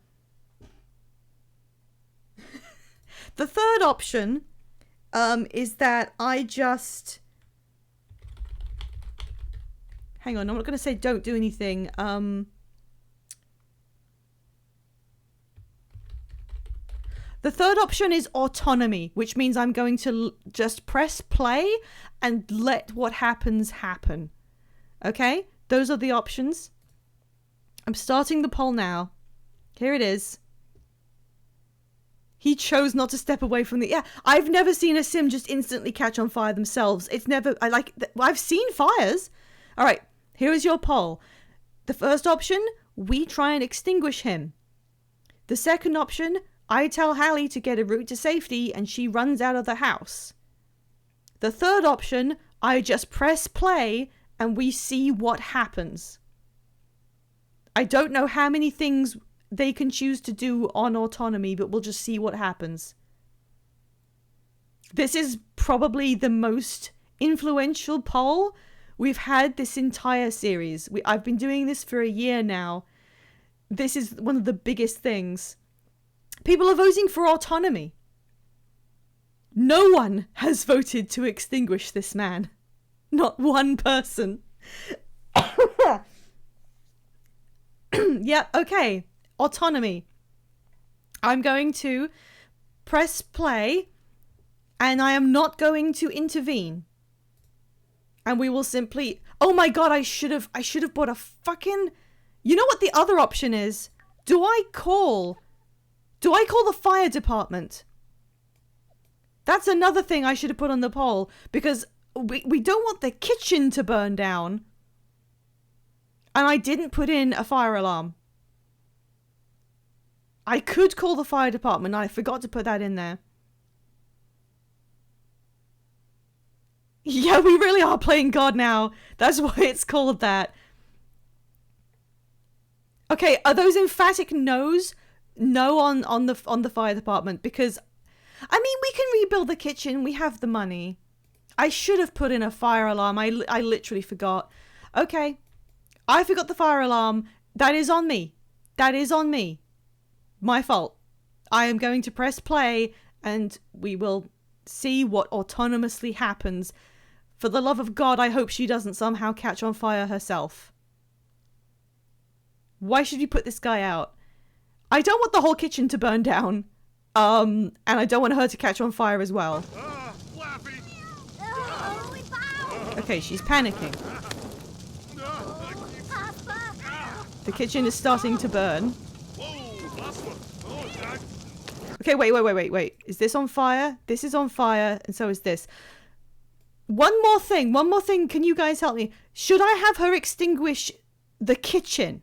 The third option is that I just... Hang on, I'm not going to say don't do anything. The third option is autonomy, which means I'm going to just press play and let what happens happen. Okay? Those are the options. I'm starting the poll now. Here it is. He chose not to step away from the... Yeah, I've never seen a sim just instantly catch on fire themselves. It's never... I've seen fires. All right, here is your poll. The first option, we try and extinguish him. The second option, I tell Hallie to get a route to safety and she runs out of the house. The third option, I just press play and we see what happens. I don't know how many things they can choose to do on autonomy, but we'll just see what happens. This is probably the most influential poll we've had this entire series. I've been doing this for a year now. This is one of the biggest things. People are voting for autonomy. No one has voted to extinguish this man. Not one person. Yeah, okay. Autonomy. I'm going to press play and I am not going to intervene. And we will simply... Oh my god, I should have bought a fucking... You know what the other option is? Do I call the fire department? That's another thing I should have put on the poll, because we don't want the kitchen to burn down. And I didn't put in a fire alarm. I could call the fire department. I forgot to put that in there. Yeah, we really are playing God now. That's why it's called that. Okay, are those emphatic no's? No on the fire department, because I mean, we can rebuild the kitchen. We have the money. I should have put in a fire alarm. I literally forgot. Okay. I forgot the fire alarm. That is on me. That is on me. My fault. I am going to press play and we will see what autonomously happens. For the love of God, I hope she doesn't somehow catch on fire herself. Why should you put this guy out? I don't want the whole kitchen to burn down. And I don't want her to catch on fire as well. Oh, we found! Okay, she's panicking. The kitchen is starting to burn. Okay, wait. Is this on fire? This is on fire, and so is this. One more thing. Can you guys help me? Should I have her extinguish the kitchen?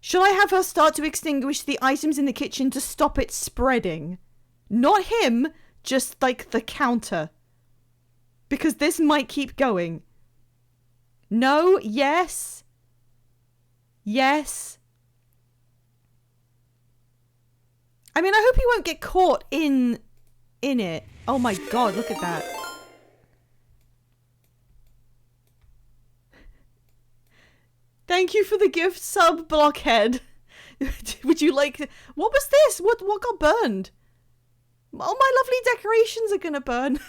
Should I have her start to extinguish the items in the kitchen to stop it spreading? Not him, just like the counter. Because this might keep going. No, yes. Yes. I mean, I hope he won't get caught in it. Oh my god, look at that. Thank you for the gift sub, Blockhead. Would you like... What was this? What got burned? All my lovely decorations are gonna burn.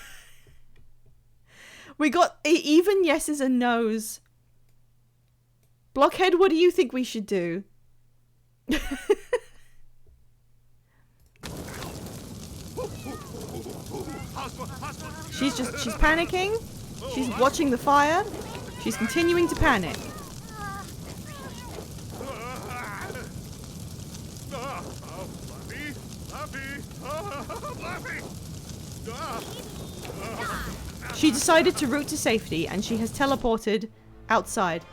We got even yeses and nos. Blockhead, what do you think we should do? She's panicking. She's watching the fire. She's continuing to panic. She decided to route to safety and she has teleported outside,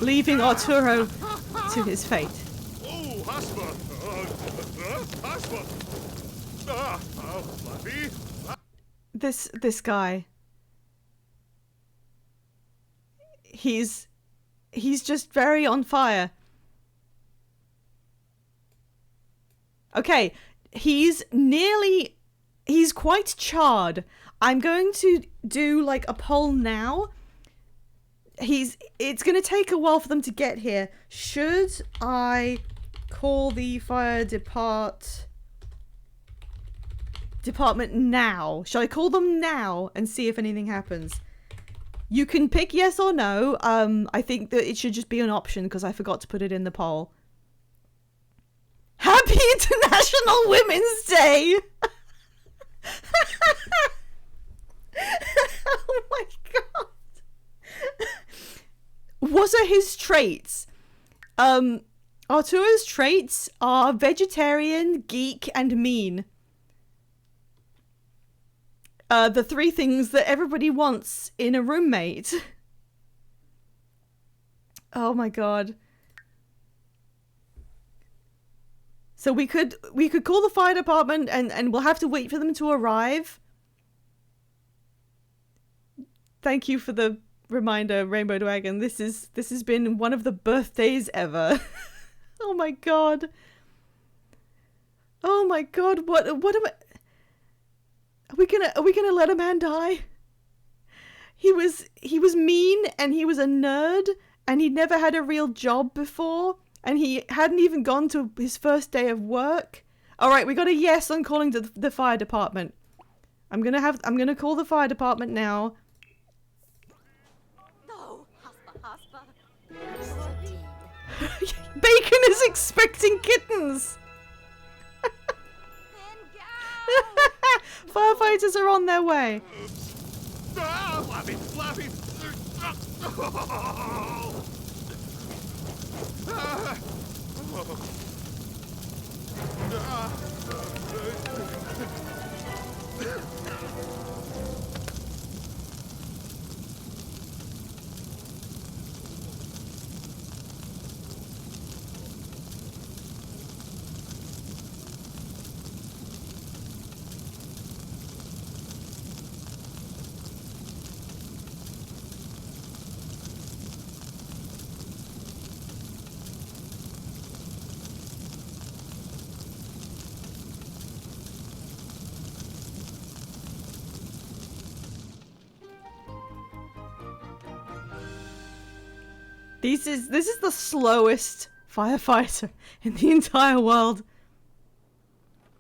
leaving Arturo to his fate. This guy. He's just very on fire. Okay, he's quite charred. I'm going to do like a poll now. It's going to take a while for them to get here. Should I call the fire department now? Should I call them now and see if anything happens? You can pick yes or no. I think that it should just be an option because I forgot to put it in the poll. Happy International Women's Day! Oh my god. What are his traits? Arturo's traits are vegetarian, geek, and mean. The three things that everybody wants in a roommate. Oh my god. So we could call the fire department and we'll have to wait for them to arrive. Thank you for the reminder, Rainbow Dragon. This has been one of the birthdays ever. Oh my god. Oh my god, what am I... Are we gonna let a man die? He was mean and he was a nerd and he'd never had a real job before and he hadn't even gone to his first day of work. All right, we got a yes on calling to the fire department. I'm gonna call the fire department now. No, Haspa. Bacon is expecting kittens. Firefighters are on their way. This is the slowest firefighter in the entire world.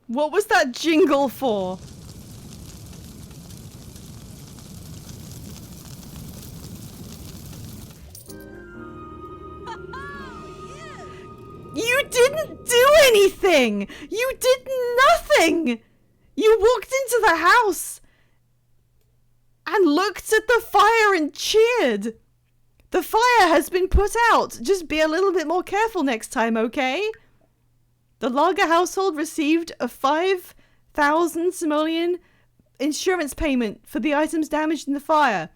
What was that jingle for? You didn't do anything! You did nothing! You walked into the house and looked at the fire and cheered. The fire has been put out. Just be a little bit more careful next time, okay? The Lager household received a 5,000 simoleon insurance payment for the items damaged in the fire.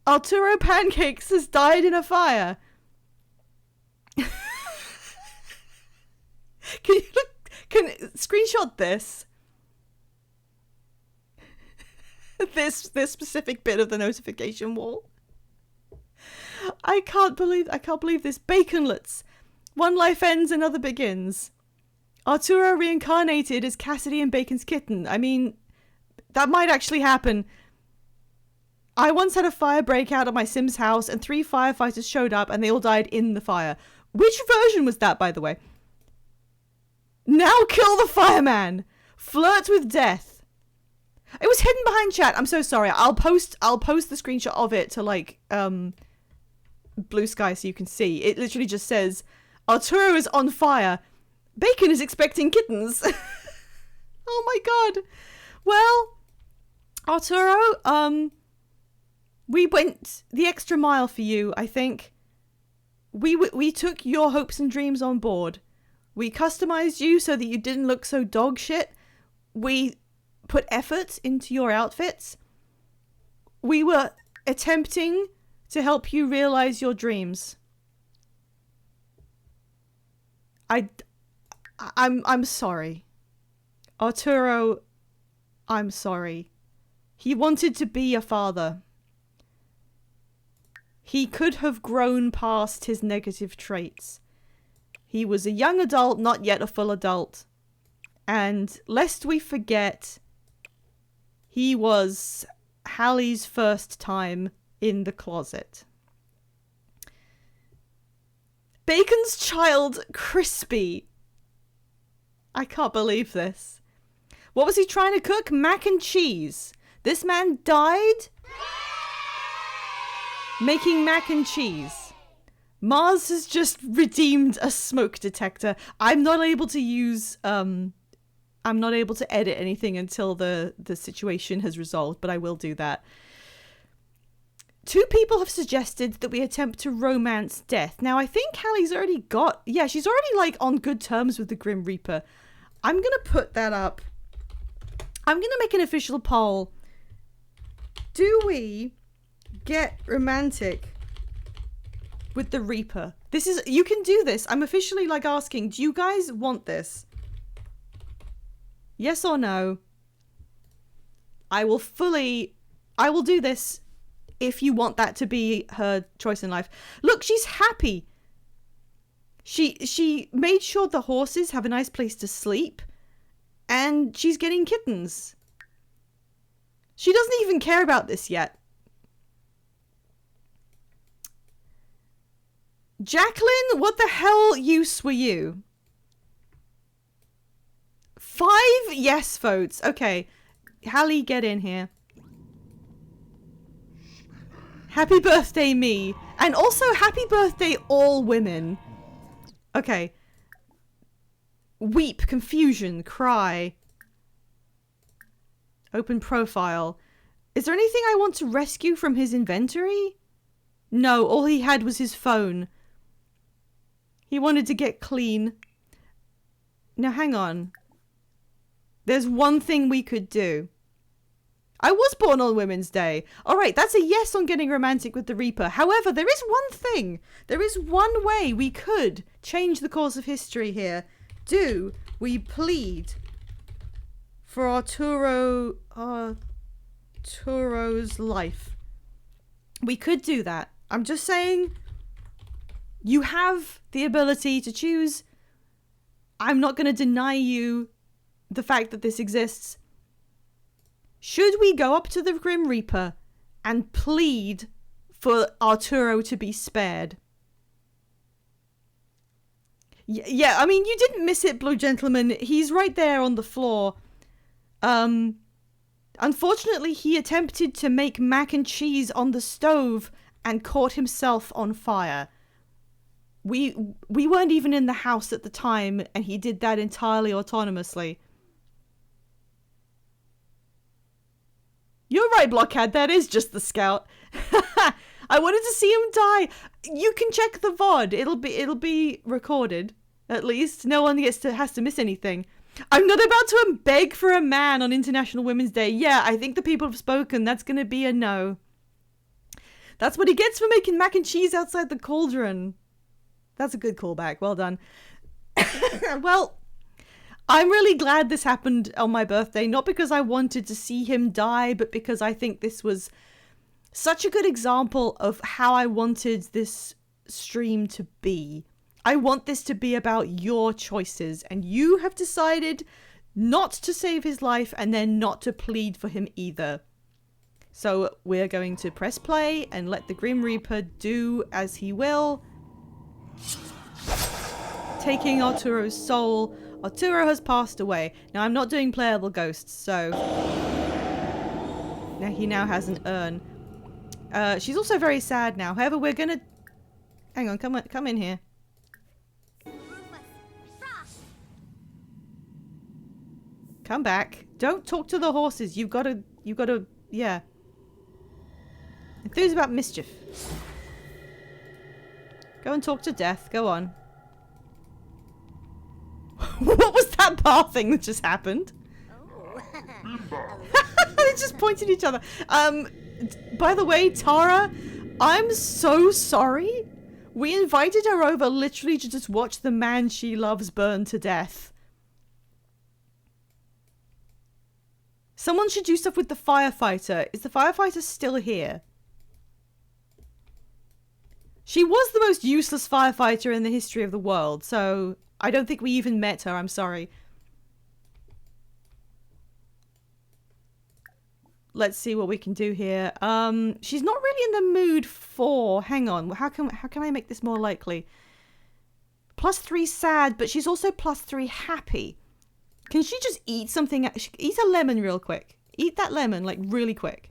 Arturo Pancakes has died in a fire. Can screenshot this? this specific bit of the notification wall. I can't believe this. Baconlets. One life ends, another begins. Arturo reincarnated as Cassidy and Bacon's kitten. I mean, that might actually happen. I once had a fire break out at my Sim's house and 3 firefighters showed up and they all died in the fire. Which version was that, by the way? Now kill the fireman. Flirt with death. It was hidden behind chat. I'm so sorry. I'll post the screenshot of it to like Blue Sky so you can see. It literally just says Arturo is on fire. Bacon is expecting kittens. Oh my god. Well, Arturo, we went the extra mile for you, I think. We took your hopes and dreams on board. We customized you so that you didn't look so dog shit. We put effort into your outfits. We were attempting to help you realize your dreams. I'm sorry. Arturo, I'm sorry. He wanted to be a father. He could have grown past his negative traits. He was a young adult, not yet a full adult. And lest we forget, he was Hallie's first time in the closet. Bacon's child, Crispy. I can't believe this. What was he trying to cook? Mac and cheese. This man died making mac and cheese. Mars has just redeemed a smoke detector. I'm not able to use, I'm not able to edit anything until the situation has resolved, but I will do that. 2 people have suggested that we attempt to romance death. Now, I think Hallie's already got... Yeah, she's already, like, on good terms with the Grim Reaper. I'm gonna put that up. I'm gonna make an official poll. Do we get romantic with the Reaper? This is... You can do this. I'm officially, like, asking, do you guys want this? Yes or no? I will do this if you want that to be her choice in life. Look, she's happy. She made sure the horses have a nice place to sleep. And she's getting kittens. She doesn't even care about this yet. Jacqueline, what the hell use were you? 5 yes votes. Okay. Hallie, get in here. Happy birthday, me. And also, happy birthday, all women. Okay. Weep, confusion, cry. Open profile. Is there anything I want to rescue from his inventory? No, all he had was his phone. He wanted to get clean. Now, hang on. There's one thing we could do. I was born on Women's Day. Alright, that's a yes on getting romantic with the Reaper. However, there is one thing. There is one way we could change the course of history here. Do we plead for Arturo's life? We could do that. I'm just saying, you have the ability to choose. I'm not going to deny you the fact that this exists. Should we go up to the Grim Reaper and plead for Arturo to be spared? Yeah, I mean, you didn't miss it, Blue Gentleman. He's right there on the floor. Unfortunately, he attempted to make mac and cheese on the stove and caught himself on fire. We weren't even in the house at the time, and he did that entirely autonomously. You're right, Blockhead. That is just the scout. I wanted to see him die. You can check the VOD. It'll be recorded. At least no one has to miss anything. I'm not about to beg for a man on International Women's Day. Yeah, I think the people have spoken. That's gonna be a no. That's what he gets for making mac and cheese outside the cauldron. That's a good callback. Well done. Well, I'm really glad this happened on my birthday. Not because I wanted to see him die, but because I think this was such a good example of how I wanted this stream to be. I want this to be about your choices, and you have decided not to save his life and then not to plead for him either. So we're going to press play and let the Grim Reaper do as he will. Taking Arturo's soul. Arturo has passed away. Now I'm not doing playable ghosts, so now he now has an urn. She's also very sad now. However, we're gonna hang on. Come in here. Come back. Don't talk to the horses. You've got to, yeah. Enthused about mischief. Go and talk to Death. Go on. What was that bar thing that just happened? They just pointed at each other. By the way, Tara, I'm so sorry. We invited her over literally to just watch the man she loves burn to death. Someone should do stuff with the firefighter. Is the firefighter still here? She was the most useless firefighter in the history of the world, so I don't think we even met her. I'm sorry. Let's see what we can do here. She's not really in the mood for... Hang on. How can I make this more likely? +3 sad, but she's also +3 happy. Can she just eat something? Eat a lemon real quick. Eat that lemon, like, really quick.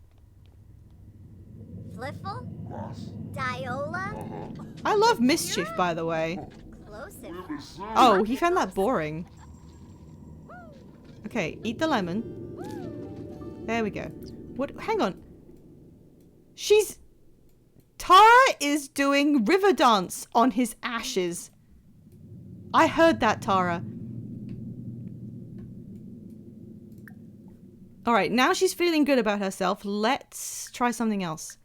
Fliffle? Diola? I love mischief, by the way. Close. Oh, he found that boring. Okay, eat the lemon. There we go. What? Hang on. Tara is doing river dance on his ashes. I heard that, Tara. Alright, now she's feeling good about herself. Let's try something else.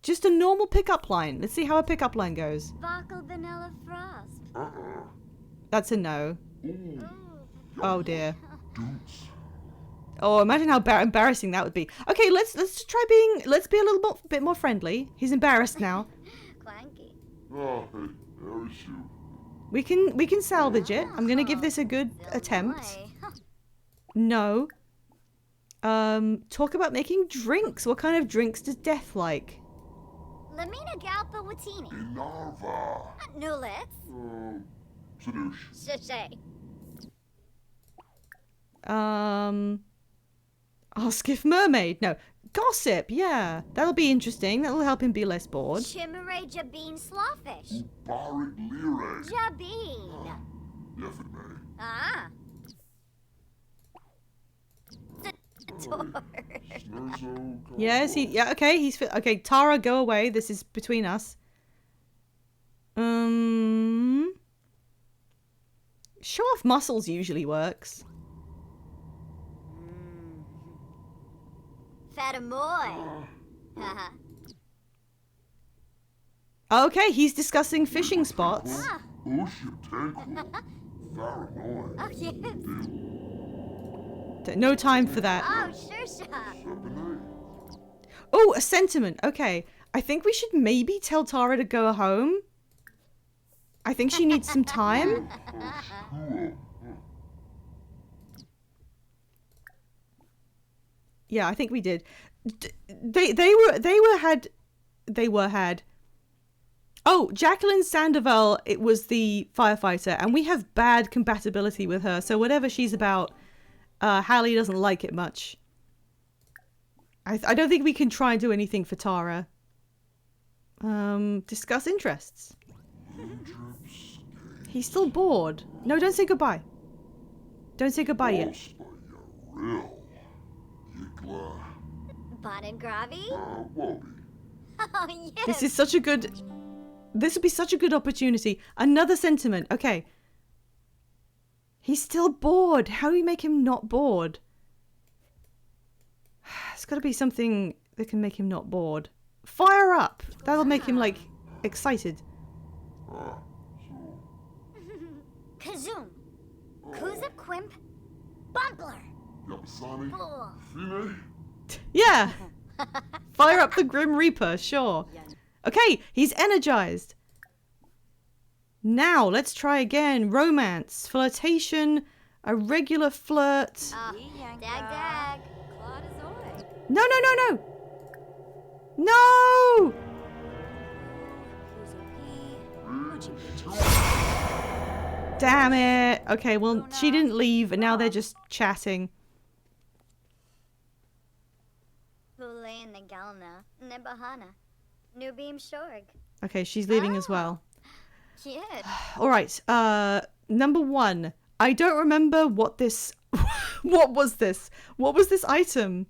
Just a normal pickup line. Let's see how a pickup line goes. Vocal Vanilla Frost. That's a no. Oh dear. Oh, imagine how embarrassing that would be. Okay, let's be a little bit more friendly. He's embarrassed now. Clanky. Oh, hey, there is you. We can salvage it. I'm gonna give this a good attempt. Boy. No. Talk about making drinks. What kind of drinks does Death like? Lamina Galpa Watini. Inarva. Nulitz. Sadoosh. Shay. Ask if Mermaid. No. Gossip. Yeah. That'll be interesting. That'll help him be less bored. Chimere Jabeen Slawfish. Barik Lire. Jabeen. Yefime. Ah. Snurzo. Yes, yeah, okay, okay, Tara, go away. This is between us. Show off muscles usually works. Fatamoy. Haha. Okay, he's discussing fishing spots. Ah. Oship Tanquil. Faranoy. Oh, yes. No time for that. Oh, sure. Sebenay. Oh, a sentiment. Okay, I think we should maybe tell Tara to go home. I think she needs some time. Oshkua. Yeah, I think we did. They were had. Oh, Jacqueline Sandoval, it was the firefighter, and we have bad compatibility with her, so whatever she's about, Hallie doesn't like it much. I don't think we can try and do anything for Tara. Discuss interests. He's still bored. No, don't say goodbye. Don't say goodbye yet. Prosper, you real. You glad? Bon and Gravy? Wobby. Oh, yes. This is such a good... This would be such a good opportunity. Another sentiment. Okay. He's still bored. How do you make him not bored? It's got to be something that can make him not bored. Fire up. That'll make him, like, excited. Kazoom. Kuza Quimp. Bumpler. Yapasani. Oh. Fine. Yeah. Fire up the Grim Reaper. Sure. Okay. He's energized. Now, let's try again. Romance. Flirtation. A regular flirt. Dag dag. No, no, no, no. No! Damn it. Okay, well, she didn't leave, and now they're just chatting. Hule and Nagalna. Nebahana. Nubim Shorg. Okay, she's leaving as well. Kid. All right. Number 1. I don't remember what this... What was this? What was this item?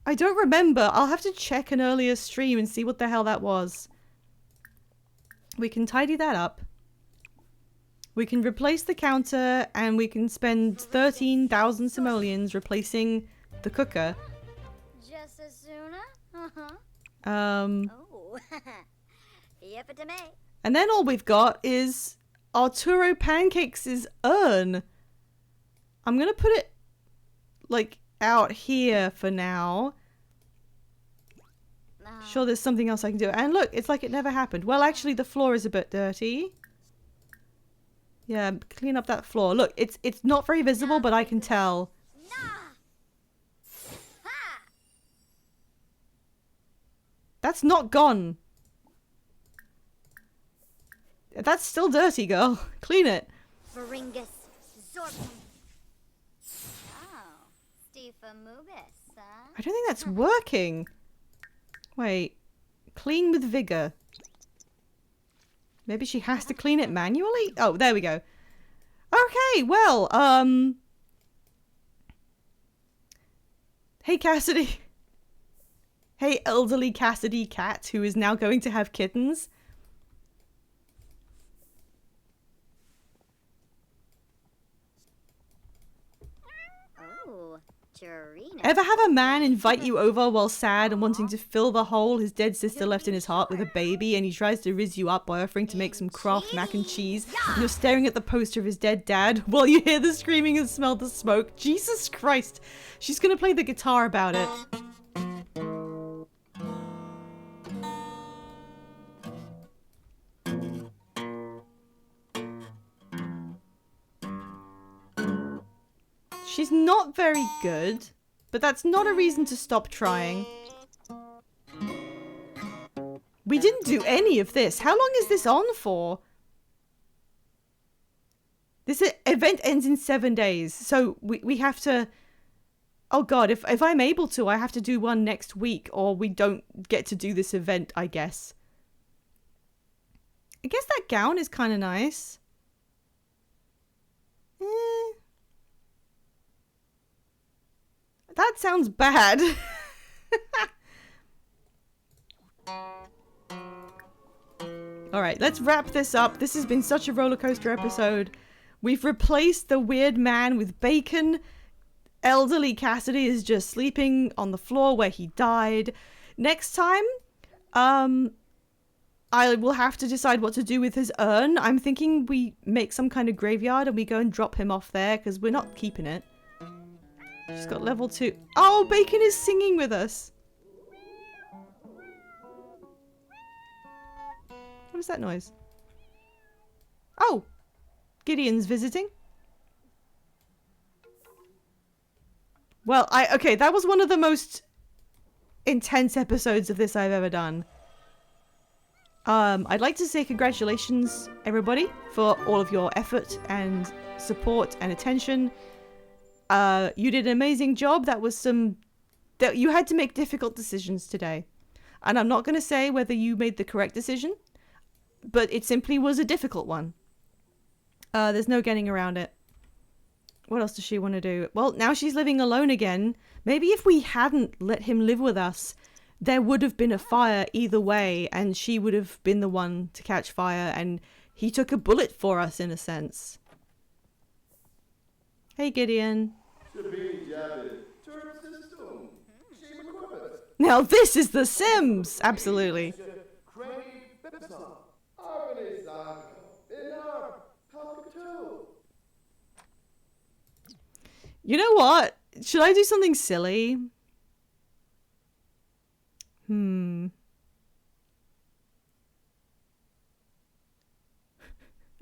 I don't remember. I'll have to check an earlier stream and see what the hell that was. We can tidy that up. We can replace the counter, and we can spend 13,000 simoleons replacing the cooker. Just as sooner? Uh-huh. Oh. Yepatame. And then all we've got is Arturo Pancakes' urn. I'm gonna put it, like, out here for now. Sure, there's something else I can do. And look, it's like it never happened. Well, actually, the floor is a bit dirty. Yeah, clean up that floor. Look, it's not very visible, but I can tell. That's not gone. That's still dirty, girl. Clean it. Varingus. Zorpin. Oh. Stifa Mubis, huh? I don't think that's working. Wait. Clean with vigor. Maybe she has to clean it manually? Oh, there we go. Okay, well, hey, Cassidy. Hey, elderly Cassidy cat, who is now going to have kittens. Oh. Jarina. Ever have a man invite you over while sad and wanting to fill the hole his dead sister left in his heart with a baby, and he tries to rizz you up by offering to make some Kraft mac and cheese, and you're staring at the poster of his dead dad while you hear the screaming and smell the smoke? Jesus Christ. She's gonna play the guitar about it. She's not very good, but that's not a reason to stop trying. We didn't do any of this. How long is this on for? This event ends in 7 days, so we have to... Oh god, if I'm able to, I have to do one next week, or we don't get to do this event, I guess. I guess that gown is kind of nice. That sounds bad. Alright, let's wrap this up. This has been such a roller coaster episode. We've replaced the weird man with bacon. Elderly Cassidy is just sleeping on the floor where he died. Next time, I will have to decide what to do with his urn. I'm thinking we make some kind of graveyard and we go and drop him off there, because we're not keeping it. She's got level 2. Oh, Bacon is singing with us. What is that noise? Oh, Gideon's visiting. Well, okay, that was one of the most intense episodes of this I've ever done. I'd like to say congratulations, everybody, for all of your effort and support and attention. You did an amazing job. That you had to make difficult decisions today. And I'm not going to say whether you made the correct decision, but it simply was a difficult one. There's no getting around it. What else does she want to do? Well, now she's living alone again. Maybe if we hadn't let him live with us, there would have been a fire either way, and she would have been the one to catch fire, and he took a bullet for us, in a sense. Hey, Gideon. Now this is The Sims! Absolutely. You know what? Should I do something silly? I'm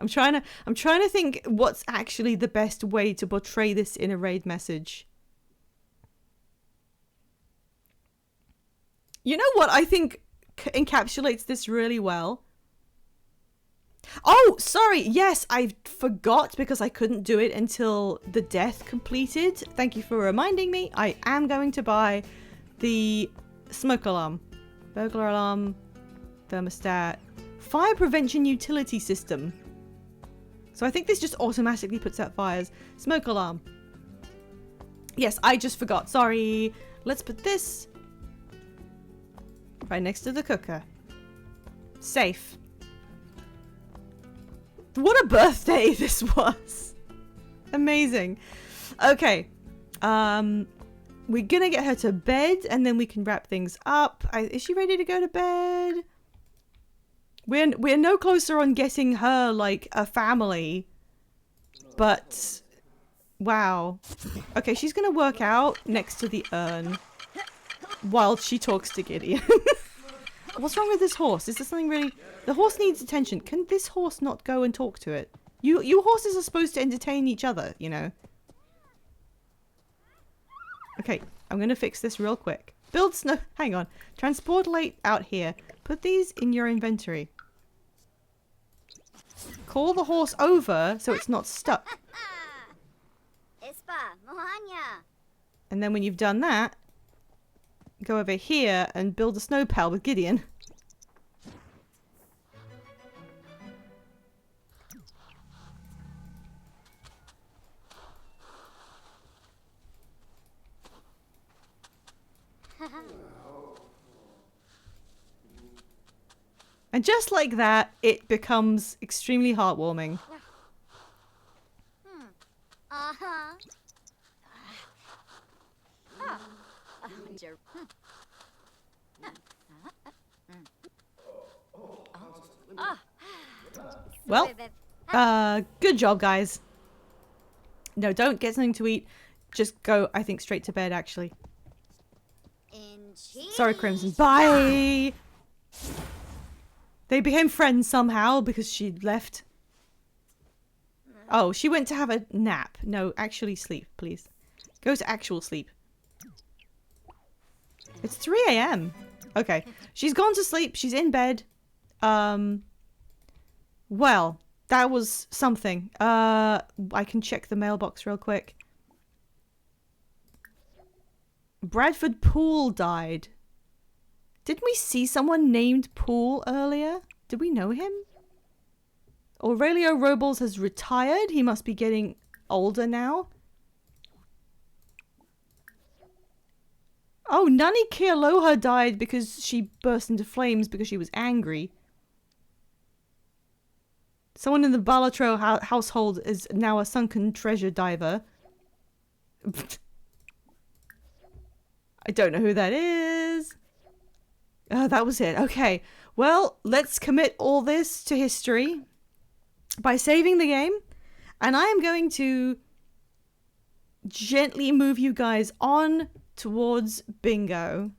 trying to think what's actually the best way to portray this in a raid message. You know what I think encapsulates this really well? Oh, sorry. Yes, I forgot because I couldn't do it until the death completed. Thank you for reminding me. I am going to buy the smoke alarm, burglar alarm, thermostat, fire prevention utility system. So I think this just automatically puts out fires. Smoke alarm. Yes, I just forgot. Sorry. Let's put this right next to the cooker. Safe. What a birthday this was. Amazing. Okay. We're gonna get her to bed and then we can wrap things up. Is she ready to go to bed? We're no closer on getting her like a family. But wow. Okay, she's gonna work out next to the urn while she talks to Gideon. What's wrong with this horse? Is there something really... The horse needs attention. Can this horse not go and talk to it? You horses are supposed to entertain each other, you know. Okay, I'm gonna fix this real quick. Build snow... Hang on. Transport light out here. Put these in your inventory. Call the horse over so it's not stuck. And then when you've done that, go over here and build a snow pal with Gideon. And just like that, it becomes extremely heartwarming. Uh-huh. Well, good job, guys. No, don't get something to eat. Just go, I think, straight to bed, actually. Sorry, Crimson. Bye! They became friends somehow because she left. Oh, she went to have a nap. No, actually sleep, please. Go to actual sleep. It's 3 a.m. Okay. She's gone to sleep. She's in bed. Well, that was something. I can check the mailbox real quick. Bradford Poole died. Didn't we see someone named Poole earlier? Did we know him? Aurelio Robles has retired. He must be getting older now. Oh, Nani Kealoha died because she burst into flames because she was angry. Someone in the Balatro household is now a sunken treasure diver. I don't know who that is. Oh, that was it. Okay. Well, let's commit all this to history by saving the game. And I am going to gently move you guys on towards bingo.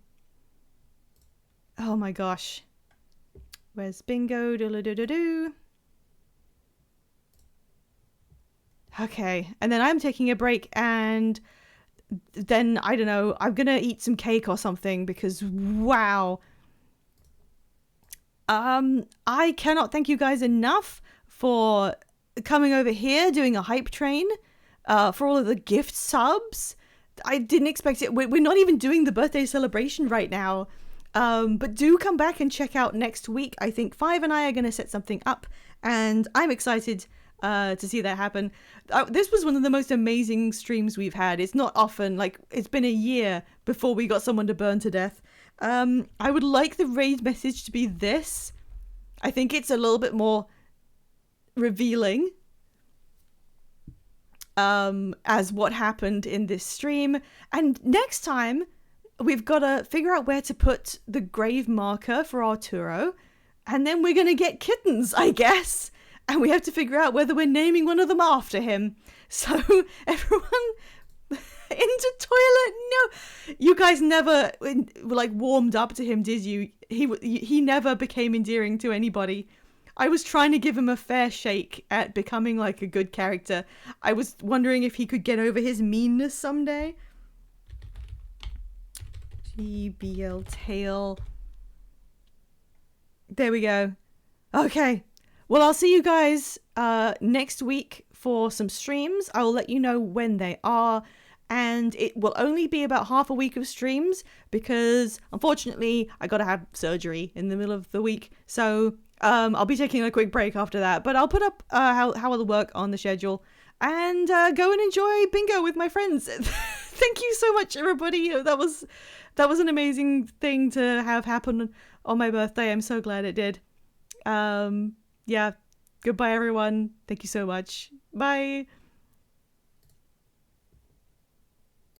Oh my gosh. Where's bingo? Do-do-do-do-do. Okay. And then I'm taking a break and then, I don't know, I'm gonna eat some cake or something because, wow. I cannot thank you guys enough for coming over here, doing a hype train, for all of the gift subs. I didn't expect it. We're not even doing the birthday celebration right now. But do come back and check out next week. I think Five and I are going to set something up, and I'm excited to see that happen. This was one of the most amazing streams we've had. It's not often, like, it's been a year before we got someone to burn to death. I would like the raid message to be this. I think it's a little bit more revealing as what happened in this stream. And next time, we've got to figure out where to put the grave marker for Arturo. And then we're going to get kittens, I guess. And we have to figure out whether we're naming one of them after him. So, everyone... into toilet? No, you guys never like warmed up to him, did you? He never became endearing to anybody. I was trying to give him a fair shake at becoming like a good character. I was wondering if he could get over his meanness someday. GBL tail. There we go. Okay, well, I'll see you guys next week for some streams. I will let you know when they are. And it will only be about half a week of streams because, unfortunately, I got to have surgery in the middle of the week. So I'll be taking a quick break after that. But I'll put up how it'll work on the schedule and go and enjoy bingo with my friends. Thank you so much, everybody. That was an amazing thing to have happen on my birthday. I'm so glad it did. Yeah. Goodbye, everyone. Thank you so much. Bye.